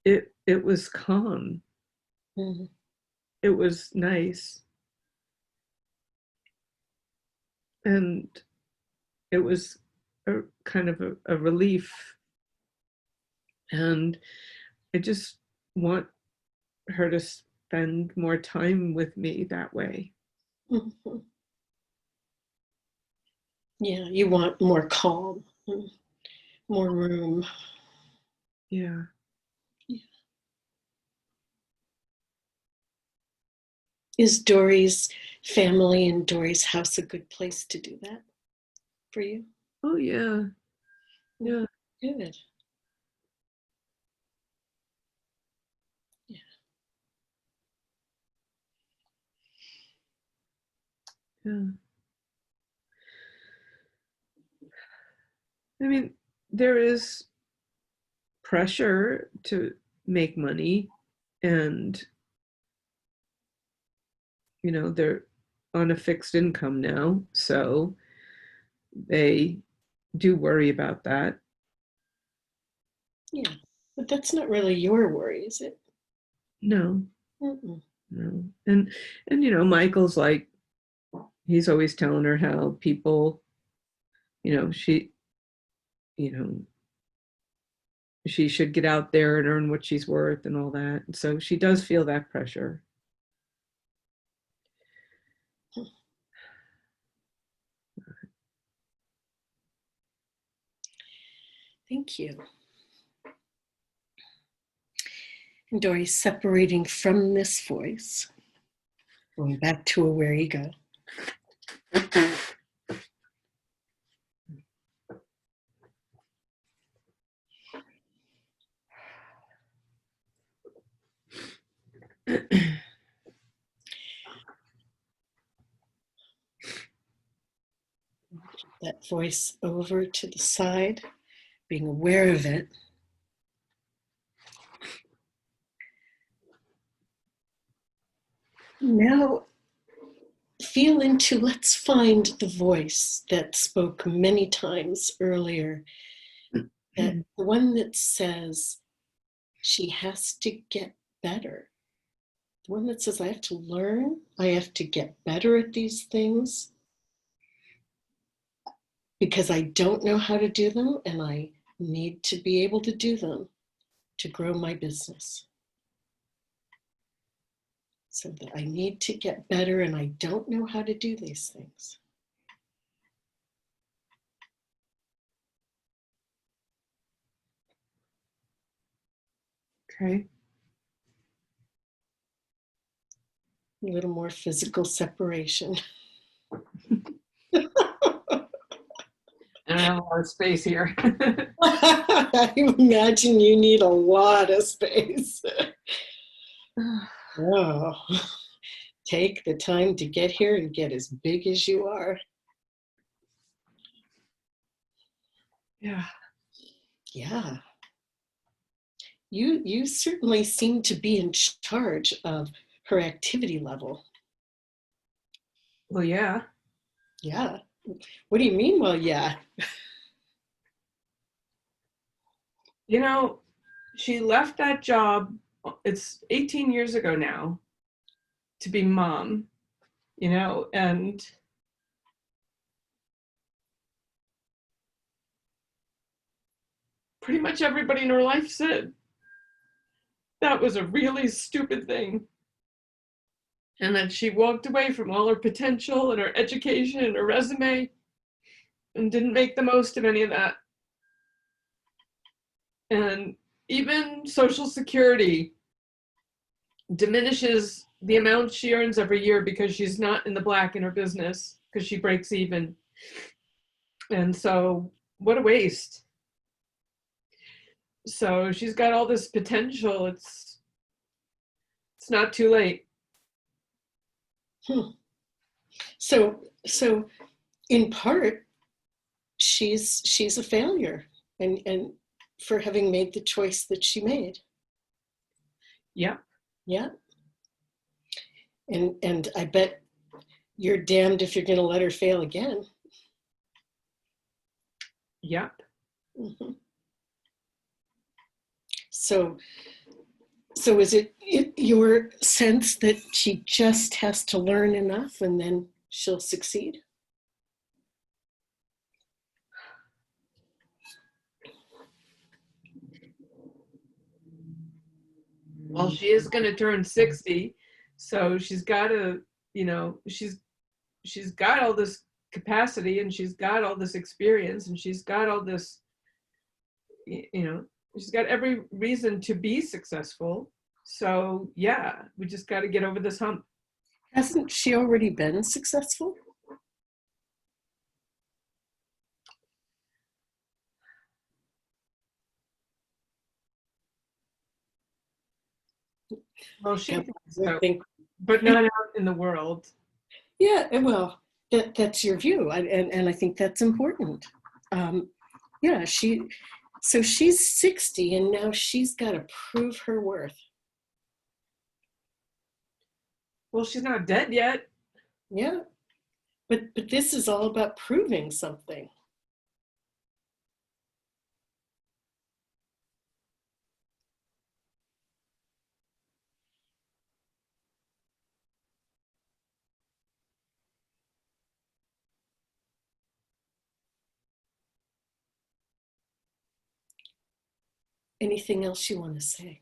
it was calm. Mhm. It was nice. And it was a kind of a relief. And I just want her to spend more time with me that way. Mhm. Yeah, you want more calm, more room. Yeah. Is Dory's family and Dory's house a good place to do that for you? Oh, yeah. Yeah. Good. Yeah. Yeah. I mean, there is pressure to make money, and they're on a fixed income now, so they do worry about that. Yeah, but that's not really your worry, is it? No. Mm-mm. No. And Michael's like, he's always telling her how people, she she should get out there and earn what she's worth and all that. And so she does feel that pressure. Thank you. And Dory, separating from this voice, going back to where you go. That voice over to the side, being aware of it. Now, feel into, let's find the voice that spoke many times earlier, that the one that says she has to get better. The one that says, I have to learn, I have to get better at these things because I don't know how to do them and I need to be able to do them to grow my business. So that I need to get better and I don't know how to do these things. Okay. A little more physical separation. I don't have a lot of space here. I imagine you need a lot of space. Oh, take the time to get here and get as big as you are. Yeah. Yeah. You certainly seem to be in charge of her activity level. Well, yeah. Yeah. What do you mean? Well, yeah. She left that job, it's 18 years ago now, to be mom, and pretty much everybody in her life said that was a really stupid thing. And that she walked away from all her potential and her education and her resume and didn't make the most of any of that. And even Social Security diminishes the amount she earns every year because she's not in the black in her business, because she breaks even. And so, what a waste. So she's got all this potential. It's not too late. So in part, she's a failure and for having made the choice that she made. Yeah. Yeah. And I bet you're damned if you're going to let her fail again. Yeah. Mm-hmm. So So is it your sense that she just has to learn enough and then she'll succeed? Well, she is going to turn 60, so she's got to, she's got all this capacity, and she's got all this experience, and she's got all this, she's got every reason to be successful. So yeah, we just got to get over this hump. Hasn't she already been successful? Well, she thinks so, think, but not out in the world. yeah, well, that's your view, and I think that's important. Yeah, so she's 60, and now she's got to prove her worth. Well, she's not dead yet. Yeah, but this is all about proving something. Anything else you want to say?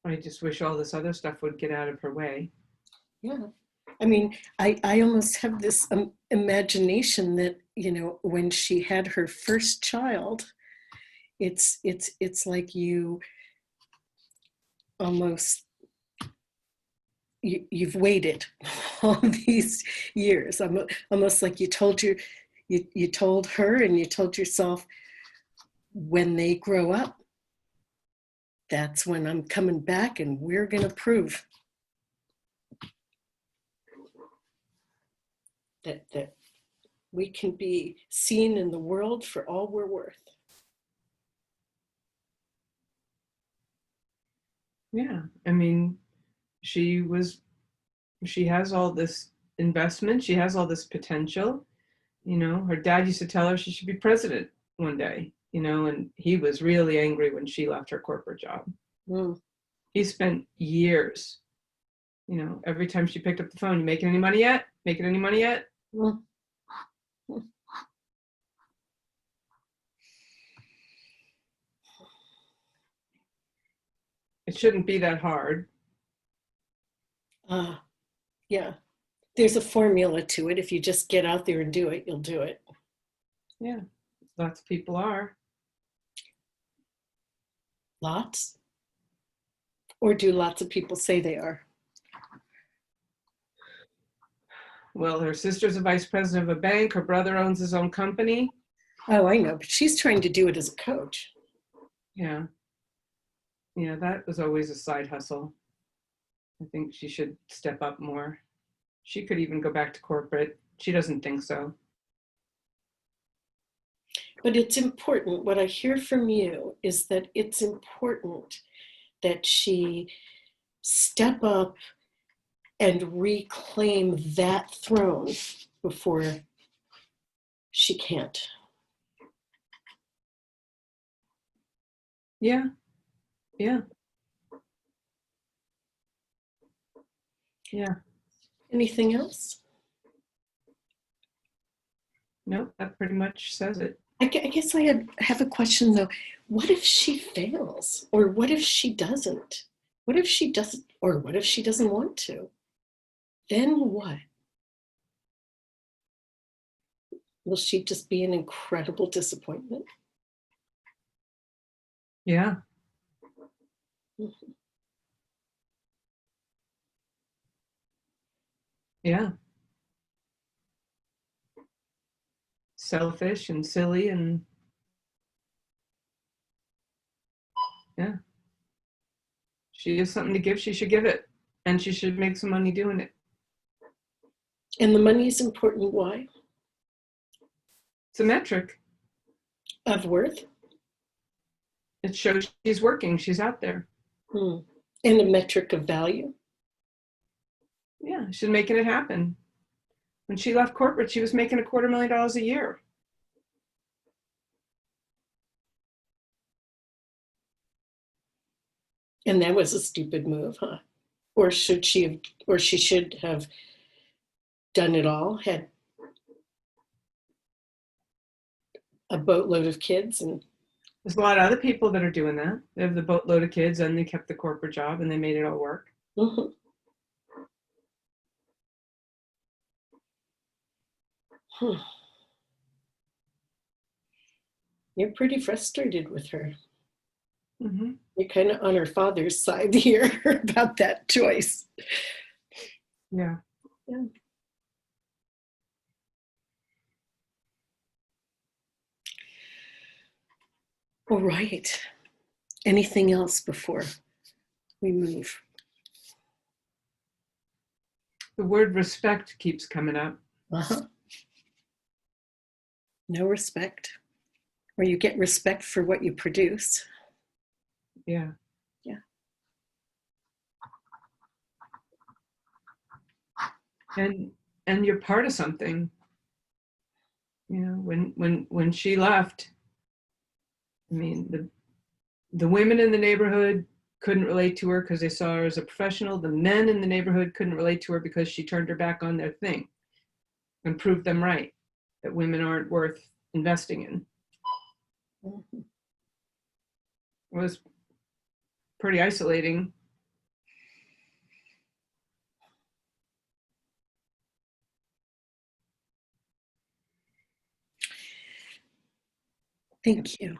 I just wish all this other stuff would get out of her way. Yeah. I mean, I almost have this imagination that, when she had her first child, it's like you almost, you've waited all these years. Almost like you told her and you told yourself, when they grow up, that's when I'm coming back and we're going to prove that we can be seen in the world for all we're worth. Yeah, I mean, she has all this investment, she has all this potential. Her dad used to tell her she should be president one day, and he was really angry when she left her corporate job. Mm. He spent years, every time she picked up the phone, you making any money yet? Making any money yet? Mm. It shouldn't be that hard. Yeah, there's a formula to it. If you just get out there and do it, you'll do it. Yeah, lots of people are. Lots? Or do lots of people say they are? Well, her sister's a vice president of a bank. Her brother owns his own company. Oh, I know, but she's trying to do it as a coach. Yeah. Yeah, that was always a side hustle. I think she should step up more. She could even go back to corporate. She doesn't think so. But it's important. What I hear from you is that it's important that she step up and reclaim that throne before she can't. Yeah. Yeah. Yeah. Anything else? No, that pretty much says it. I guess I have a question though. What if she fails? Or what if she doesn't? What if she doesn't, or what if she doesn't want to? Then what? Will she just be an incredible disappointment? Yeah. Mm-hmm. Yeah. Selfish and silly and yeah. She has something to give, she should give it. And she should make some money doing it. And the money is important. Why? It's a metric. Of worth? It shows she's working, she's out there. And a metric of value? Yeah, she's making it happen. When she left corporate, she was making $250,000 a year. And that was a stupid move, huh? Or should she have, or she should have done it all, had a boatload of kids and There's a lot of other people that are doing that. They have the boatload of kids and they kept the corporate job and they made it all work. mhm. Hmm. You're pretty frustrated with her. Mm-hmm. You're kind of on her father's side here about that choice. Yeah. Yeah. All right. Anything else before we move? The word respect keeps coming up. Uh-huh. No respect. Or you get respect for what you produce. Yeah. Yeah. And you're part of something. You know, when she left, I mean, the women in the neighborhood couldn't relate to her because they saw her as a professional. The men in the neighborhood couldn't relate to her because she turned her back on their thing and proved them right, that women aren't worth investing in. Mhm. It was pretty isolating. Thank you.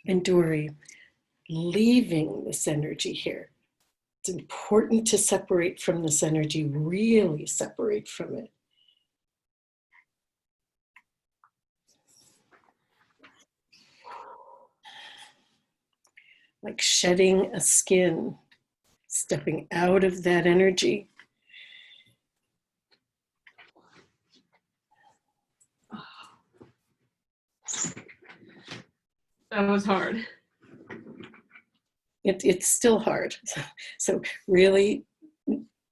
And Dory, leaving this energy here. It's important to separate from this energy, really separate from it. Like shedding a skin, stepping out of that energy. That was hard. It's still hard. So really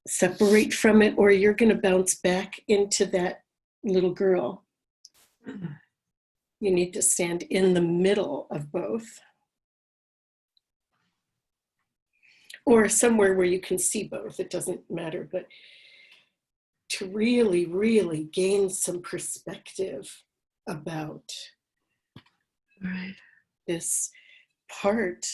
separate from it, or you're going to bounce back into that little girl. You need to stand in the middle of both. Or somewhere where you can see both. It doesn't matter, but to really, really gain some perspective about this part.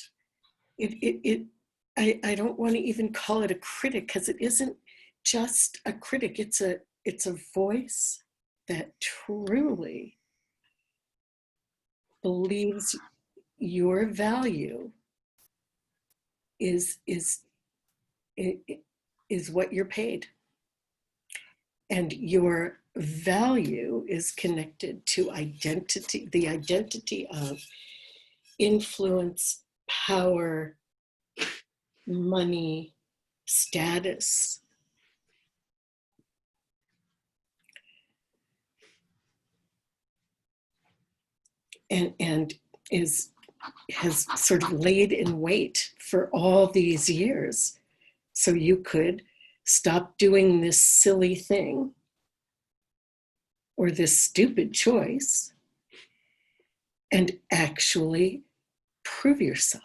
I don't want to even call it a critic, because it isn't just a critic. It's a voice that truly believes your value is what you're paid. And your value is connected to identity, the identity of influence, power, money, status. And has sort of laid in wait for all these years. So you could stop doing this silly thing or this stupid choice and actually prove yourself.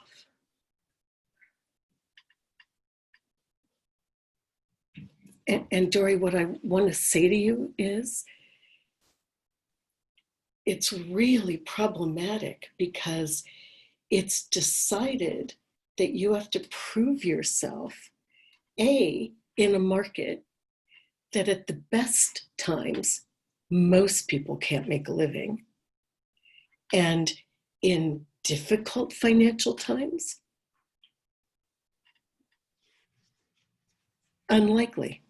And Dory, what I want to say to you is, it's really problematic because it's decided that you have to prove yourself, in a market that at the best times, most people can't make a living. And in difficult financial times, unlikely.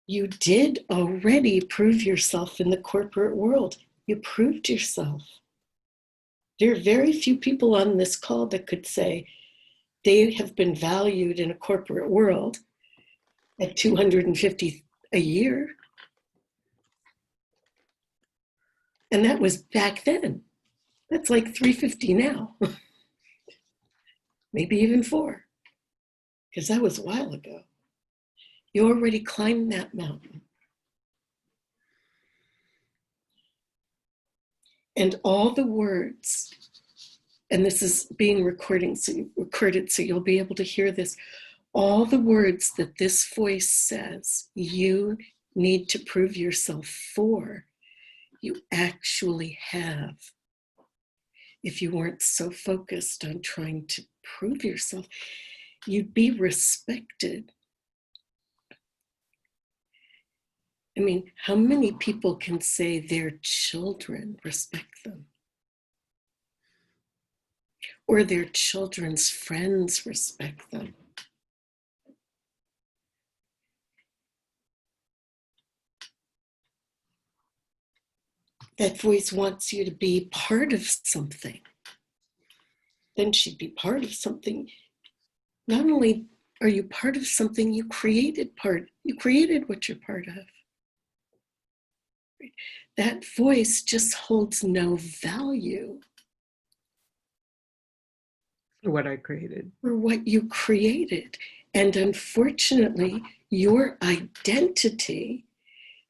You did already prove yourself in the corporate world. You proved yourself. There are very few people on this call that could say they have been valued in a corporate world at $250 a year. And that was back then. That's like $350 now. Maybe even $4, because that was a while ago. You already climbed that mountain. And all the words and this is being recorded, so you'll be able to hear this. All the words that this voice says you need to prove yourself for, you actually have. If you weren't so focused on trying to prove yourself, you'd be respected. I mean, how many people can say their children respect them? Or their children's friends respect them? That voice wants you to be part of something. Then she'd be part of something. Not only are you part of something, you created what you're part of. That voice just holds no value For what I created. for what you created. And unfortunately, your identity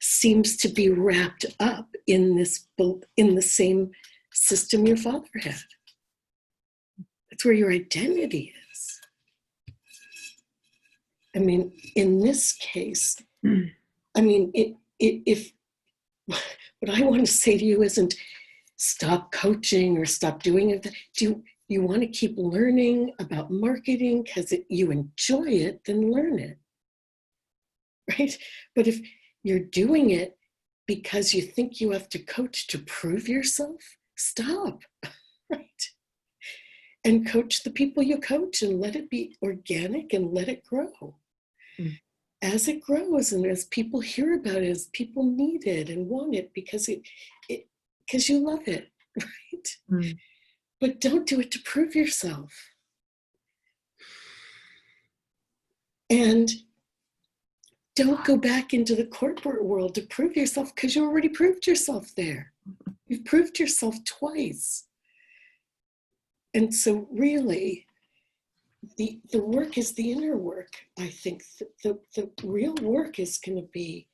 seems to be wrapped up in the same system your father had. That's where your identity is. I mean, in this case, I mean, if what I want to say to you isn't stop coaching or stop doing it. Do you want to keep learning about marketing because you enjoy it, then learn it, right? But if you're doing it because you think you have to coach to prove yourself, stop, right? And coach the people you coach and let it be organic and let it grow. As it grows and as people hear about it, as people need it and want it because because you love it, right? But don't do it to prove yourself. And don't go back into the corporate world to prove yourself because you already proved yourself there. You've proved yourself twice. And so really, the work is the inner work. I think the real work is going to be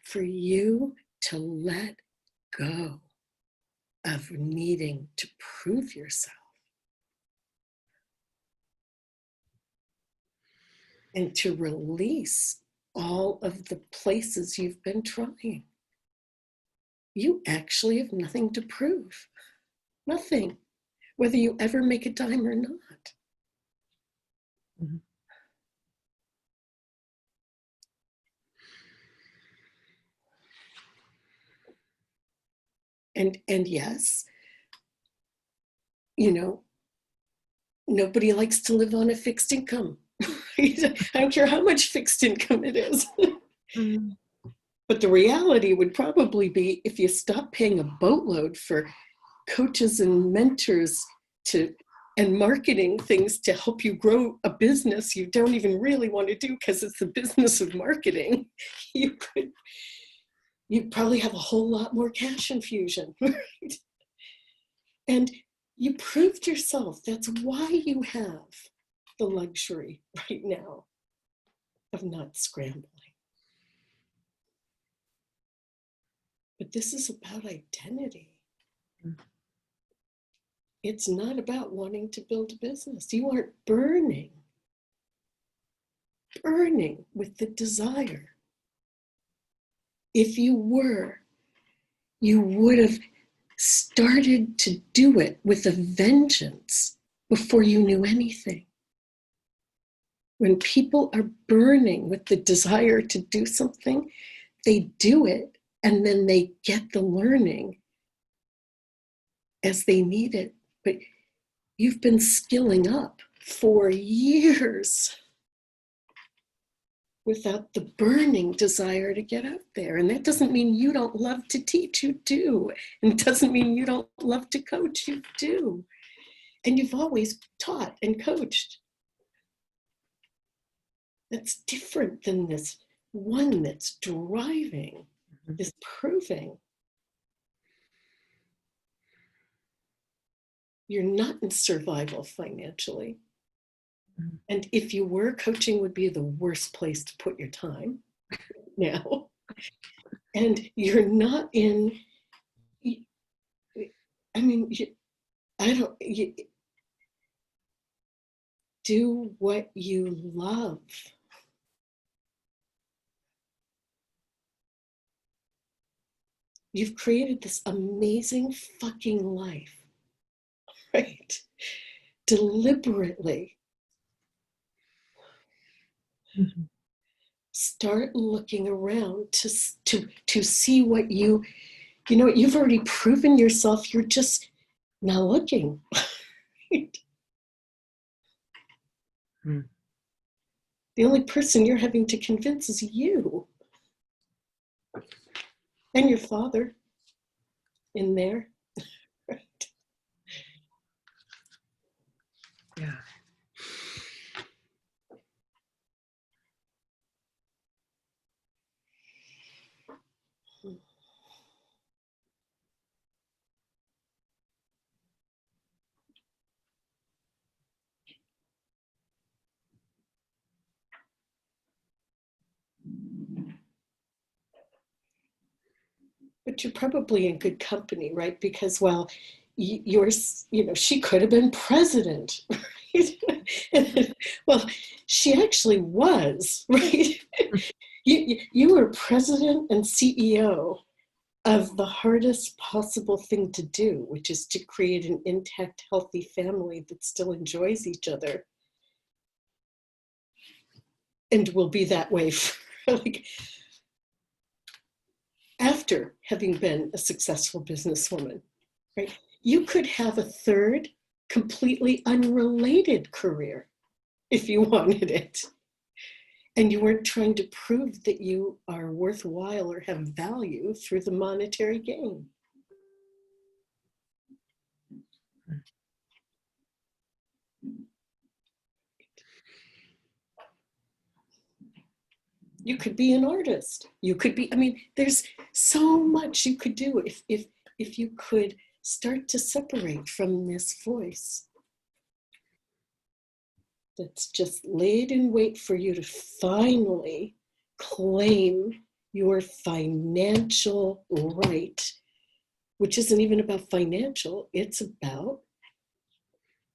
for you to let go of needing to prove yourself. And to release all of the places you've been trying. You actually have nothing to prove. Nothing. Whether you ever make a dime or not. Mm-hmm. And yes, you know, nobody likes to live on a fixed income. I don't care how much fixed income it is. Mm-hmm. But the reality would probably be if you stop paying a boatload for coaches and mentors and marketing things to help you grow a business you don't even really want to do because it's the business of marketing, you'd probably have a whole lot more cash infusion, right? And you proved yourself. That's why you have the luxury right now of not scrambling. But this is about identity. It's not about wanting to build a business. You aren't burning with the desire. If you were, you would have started to do it with a vengeance before you knew anything. When people are burning with the desire to do something, they do it and then they get the learning as they need it. But you've been skilling up for years without the burning desire to get out there. And that doesn't mean you don't love to teach, you do. And it doesn't mean you don't love to coach, you do. And you've always taught and coached. That's different than this one that's driving, this proving. You're not in survival financially. And if you were, coaching would be the worst place to put your time now. And you're not in, I mean, do what you love. You've created this amazing fucking life, right? Deliberately. Mm-hmm. Start looking around to see what you've already proven yourself. You're just not looking. Right? Mm. The only person you're having to convince is you and your father in there. Right? Yeah. But you're probably in good company, right? Because, well, she could have been president, right? Well, she actually was, right? You were president and CEO of the hardest possible thing to do, which is to create an intact, healthy family that still enjoys each other and will be that way for after having been a successful businesswoman, right? You could have a third completely unrelated career if you wanted it. And you weren't trying to prove that you are worthwhile or have value through the monetary gain. You could be an artist. You could be, there's so much you could do if you could start to separate from this voice that's just laid in wait for you to finally claim your financial right, which isn't even about financial, it's about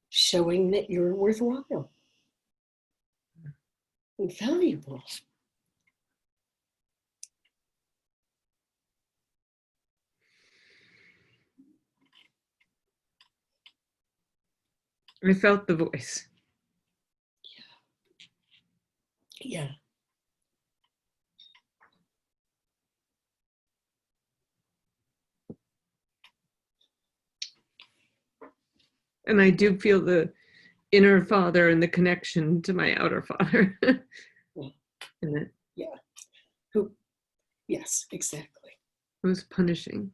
showing that you're worthwhile and valuable. I felt the voice. Yeah. And I do feel the inner father and the connection to my outer father. And Yeah. Yes, exactly. it was punishing.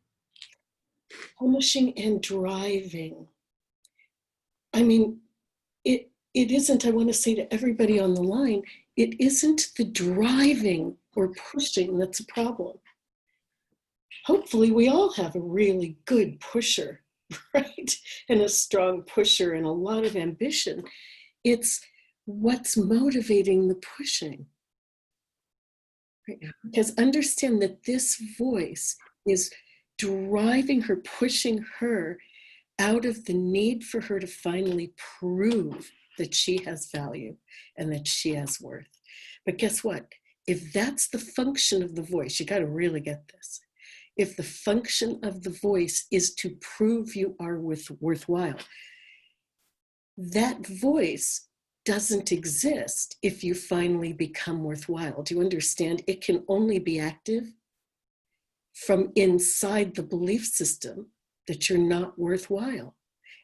Punishing and driving. It isn't, I want to say to everybody on the line, it isn't the driving or pushing that's a problem. Hopefully we all have a really good pusher, right? And a strong pusher and a lot of ambition. It's what's motivating the pushing. Right? Because understand that this voice is driving her, pushing her out of the need for her to finally prove that she has value and that she has worth. But guess what? If that's the function of the voice, you got to really get this. If the function of the voice is to prove you are worthwhile, that voice doesn't exist if you finally become worthwhile. Do you understand? It can only be active from inside the belief system that you're not worthwhile.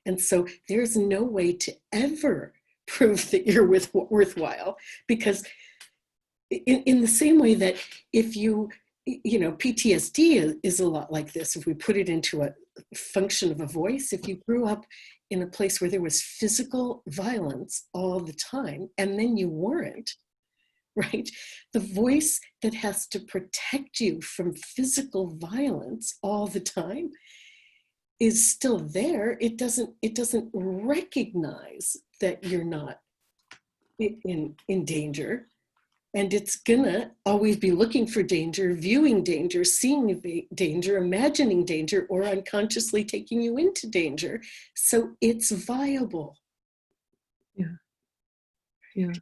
And so there's no way to ever prove that you're worthwhile, because in the same way that if PTSD is a lot like this. If we put it into a function of a voice, if you grew up in a place where there was physical violence all the time, and then you weren't, right? The voice that has to protect you from physical violence all the time is still there. It doesn't recognize that you're not in danger. And it's gonna always be looking for danger, viewing danger, seeing danger, imagining danger, or unconsciously taking you into danger. So it's viable. Yeah. Yeah.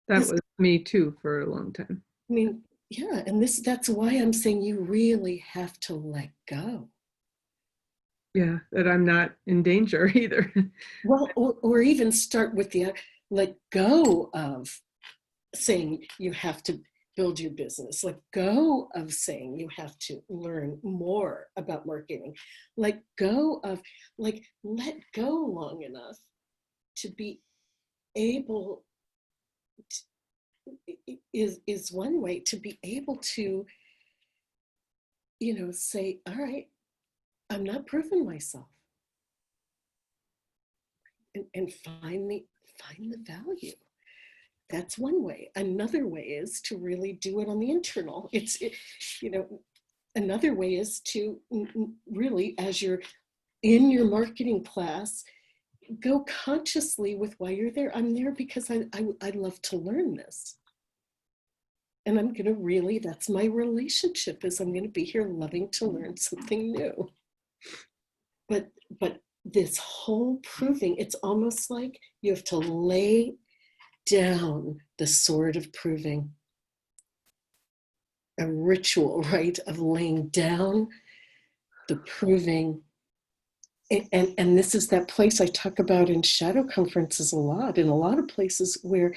That This- was me too for a long time. I mean, yeah, and that's why I'm saying you really have to let go. Yeah, that I'm not in danger either. Well, or even start with the let go of saying you have to build your business. Let go of saying you have to learn more about marketing. Let go of let go long enough to be able to, is one way to be able to, say, all right, I'm not proving myself, and find the value. That's one way. Another way is to really do it on the internal. Another way is to really, as you're in your marketing class, go consciously with why you're there. I'm there because I love to learn this. And I'm going to really, that's my relationship, is I'm going to be here loving to learn something new. But this whole proving, it's almost like you have to lay down the sword of proving. A ritual, right, of laying down the proving. And this is that place I talk about in shadow conferences a lot, in a lot of places where,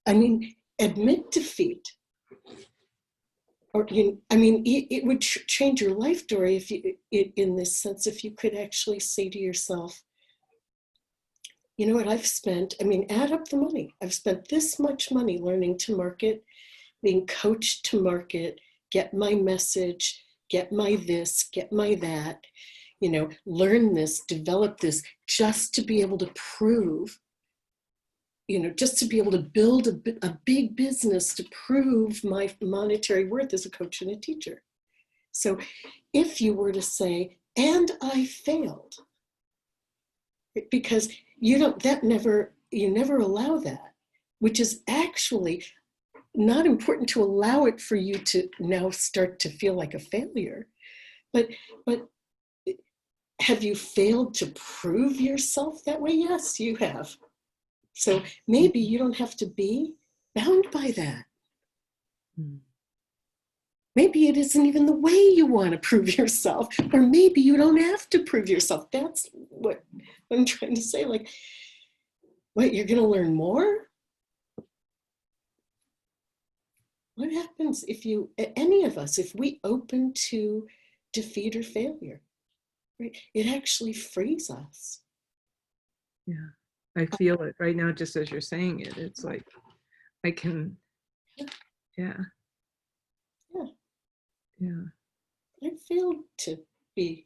admit defeat. Or, it would change your life, Dory, if you, in this sense, if you could actually say to yourself, you know what, add up the money. I've spent this much money learning to market, being coached to market, get my message, get my this, get my that, learn this, develop this, just to be able to prove, just to be able to build a big business to prove my monetary worth as a coach and a teacher. So if you were to say, and I failed, because you never allow that, which is actually not important to allow it for you to now start to feel like a failure. But have you failed to prove yourself that way? Yes, you have. So maybe you don't have to be bound by that. Maybe it isn't even the way you want to prove yourself, or maybe you don't have to prove yourself. That's what I'm trying to say. Like, what, you're going to learn more? What happens if any of us, if we open to defeat or failure, right? It actually frees us. Yeah, I feel it right now, just as you're saying it. It's like, I can, yeah. I failed to be,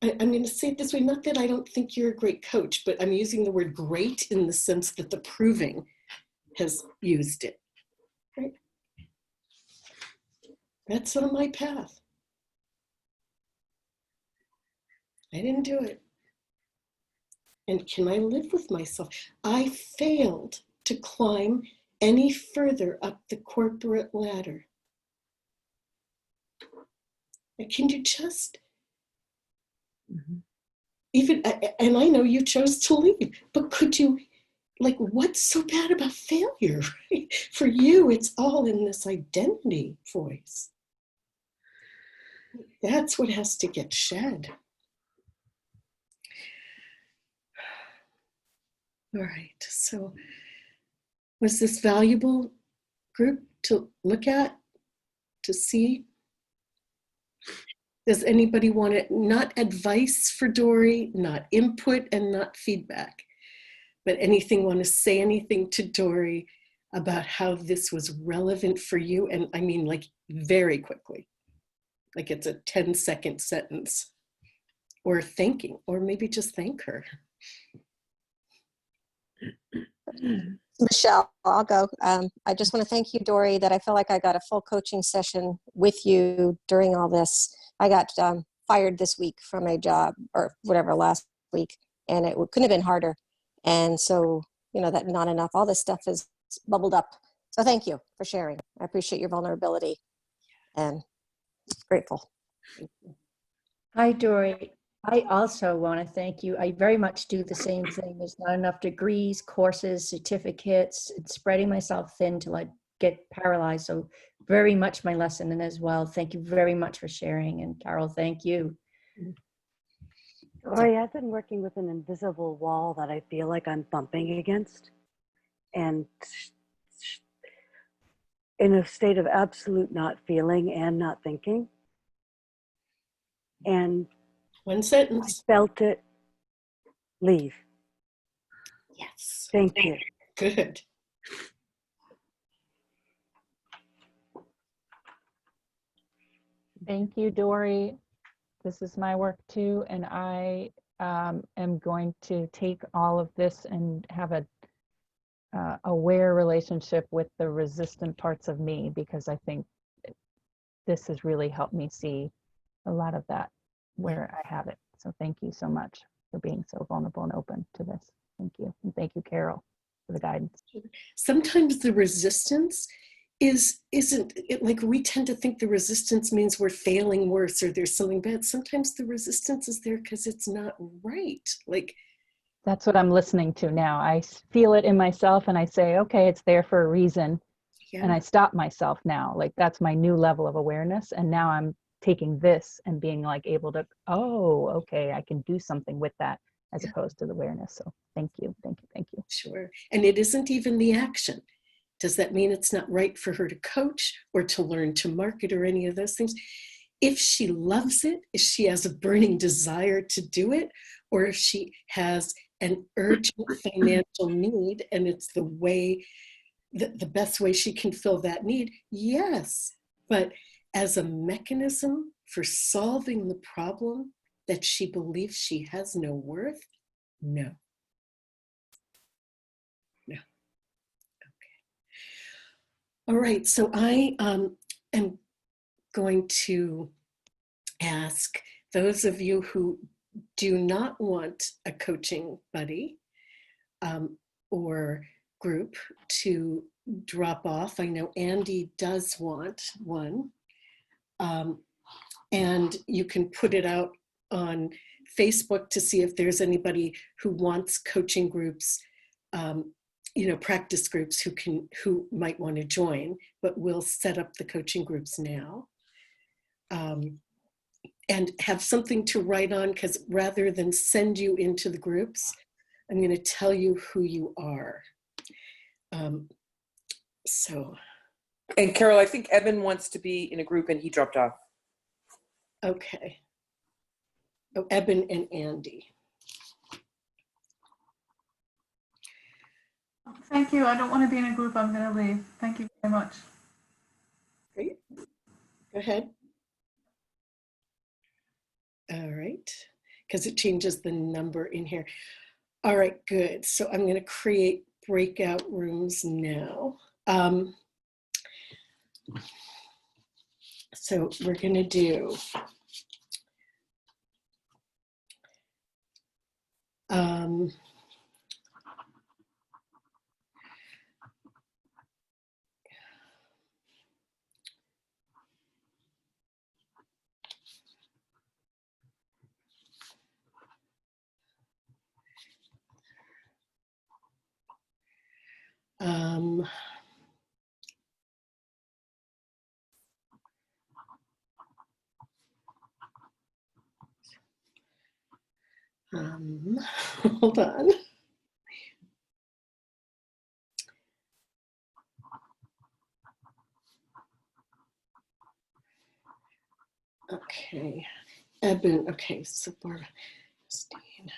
I'm going to say it this way, not that I don't think you're a great coach, but I'm using the word great in the sense that the proving has used it, right? That's not my path. I didn't do it. And can I live with myself? I failed to climb any further up the corporate ladder. And can you just, even, and I know you chose to leave, but could you, what's so bad about failure? Right? For you, it's all in this identity voice. That's what has to get shed. All right, so was this valuable, group, to look at, to see? Does anybody want it? Not advice for Dory, not input, and not feedback, but want to say anything to Dory about how this was relevant for you? And I mean, very quickly, it's a 10-second sentence, or thanking, or maybe just thank her. Michelle, I'll go. I just want to thank you, Dory, that I feel like I got a full coaching session with you during all this. I got fired this week from a job, or whatever, last week, and it couldn't have been harder. And so, that not enough, all this stuff is bubbled up. So thank you for sharing. I appreciate your vulnerability and grateful. Hi, Dory. I also want to thank you. I very much do the same thing. There's not enough degrees, courses, certificates. It's spreading myself thin till I get paralyzed. So very much my lesson in as well. Thank you very much for sharing. And Carole, thank you. Lori, I've been working with an invisible wall that I feel like I'm bumping against, and in a state of absolute not feeling and not thinking. And one sentence. I felt it leave. Yes. Thank you. Good. Thank you, Dory. This is my work too, and I am going to take all of this and have a aware relationship with the resistant parts of me, because I think this has really helped me see a lot of that where I have it. So thank you so much for being so vulnerable and open to this. Thank you. And thank you, Carole, for the guidance. Sometimes the resistance isn't it, like we tend to think the resistance means we're failing worse or there's something bad. Sometimes the resistance is there because it's not right. Like, that's what I'm listening to now. I feel it in myself and I say, okay, it's there for a reason. yeah. And I stop myself now. Like, that's my new level of awareness. And now I'm taking this and being like able to, oh, okay, I can do something with that, as opposed to the awareness. So thank you, thank you, thank you. Sure. And it isn't even the action. Does that mean it's not right for her to coach or to learn to market or any of those things? If she loves it, if she has a burning desire to do it, or if she has an urgent financial need and it's the way, the best way she can fill that need, yes. But as a mechanism for solving the problem that she believes she has no worth, no. No. Okay. All right, so I am going to ask those of you who do not want a coaching buddy or group to drop off. I know Andy does want one. And you can put it out on Facebook to see if there's anybody who wants coaching groups, you know, practice groups who might want to join, but we'll set up the coaching groups now. And have something to write on, because rather than send you into the groups, I'm going to tell you who you are. And Carole, I think Evan wants to be in a group and he dropped off. Okay. Oh, Eben and Andy. Thank you. I don't want to be in a group. I'm going to leave. Thank you very much. Great. Go ahead. All right. Because it changes the number in here. All right, good. So I'm going to create breakout rooms now. So we're going to do hold on. Okay, Eben, okay, so Barbara, Christine.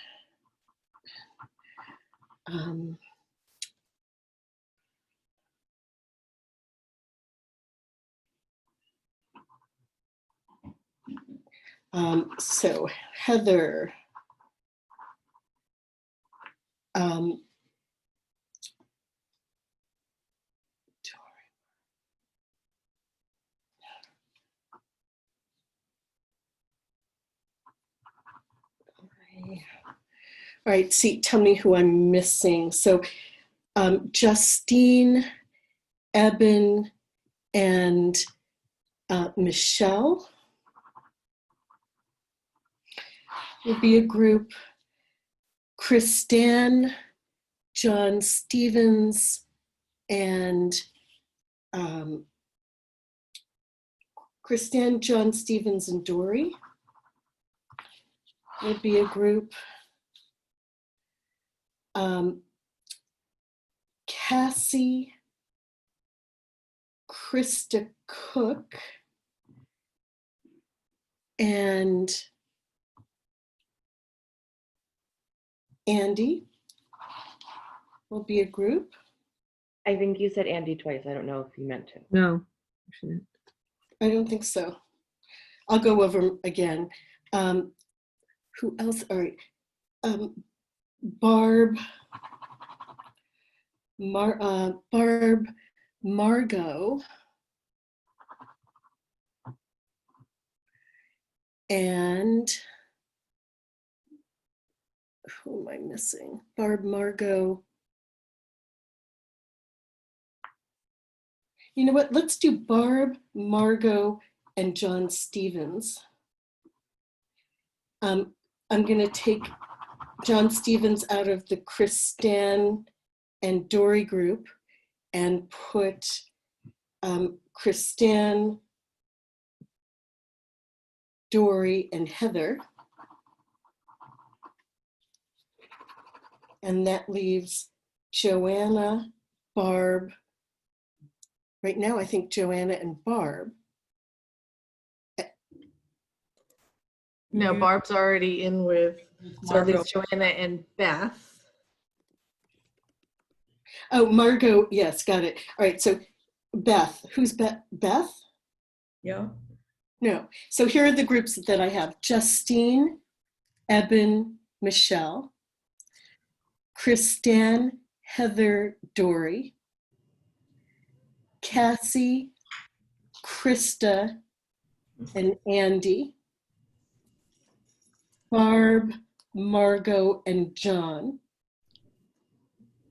So Heather, all right, see, tell me who I'm missing. So Justine, Eben, and Michelle. will be a group. Kristan, John Stevens, and Kristan, John Stevens, and Dory will be a group. Cassie, Krista Cook, and Andy will be a group. I think you said Andy twice. I don't know if you meant to. No. I don't think so. I'll go over 'em again. Who else? All right. Barb, Margot, and who am I missing? Barb, Margot. You know what? Let's do Barb, Margot, and John Stevens. I'm going to take John Stevens out of the Kristan and Dory group and put Kristan, Dory, and Heather. And that leaves Joanna, Barb. Right now, I think Joanna and Barb. No, Barb's already in with, so there's Joanna and Beth. Oh, Margot, yes, got it. All right, so Beth, who's Beth? Beth? Yeah. No, so here are the groups that I have. Justine, Eben, Michelle, Kristan, Heather, Dory, Cassie, Krista, and Andy, Barb, Margot, and John.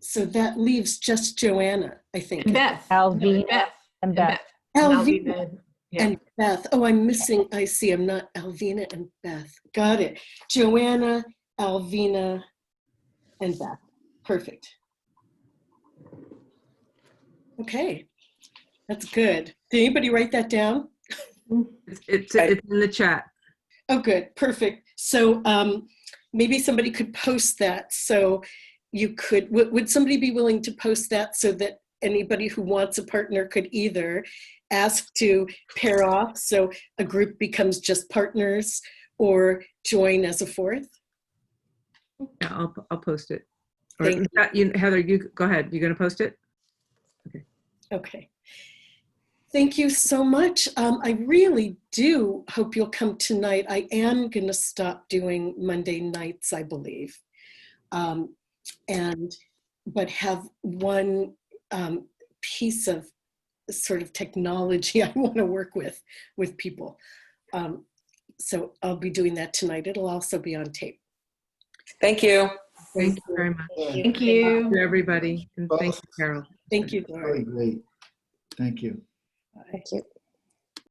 So that leaves just Joanna, I think. And Beth. Alvina Beth. and Beth. Alvina Yeah. and Beth. Oh, I'm missing, I see, I'm not Alvina and Beth. Got it. Joanna, Alvina, and Beth. Perfect. Okay, that's good. Did anybody write that down? It's in the chat. Oh, good, perfect. So maybe somebody could post that. So you could, would somebody be willing to post that so that anybody who wants a partner could either ask to pair off so a group becomes just partners or join as a fourth? Yeah, I'll post it. Or, Thank Heather, you go ahead. You gonna post it? Okay. Okay. Thank you so much. I really do hope you'll come tonight. I am going to stop doing Monday nights, I believe, but have one piece of sort of technology I want to work with people. So I'll be doing that tonight. It'll also be on tape. Thank you. Thank you very much. Thank you. Thank you, everybody. And thank you, Carole. Thank you, Really Dory. great. Thank you. Thank you.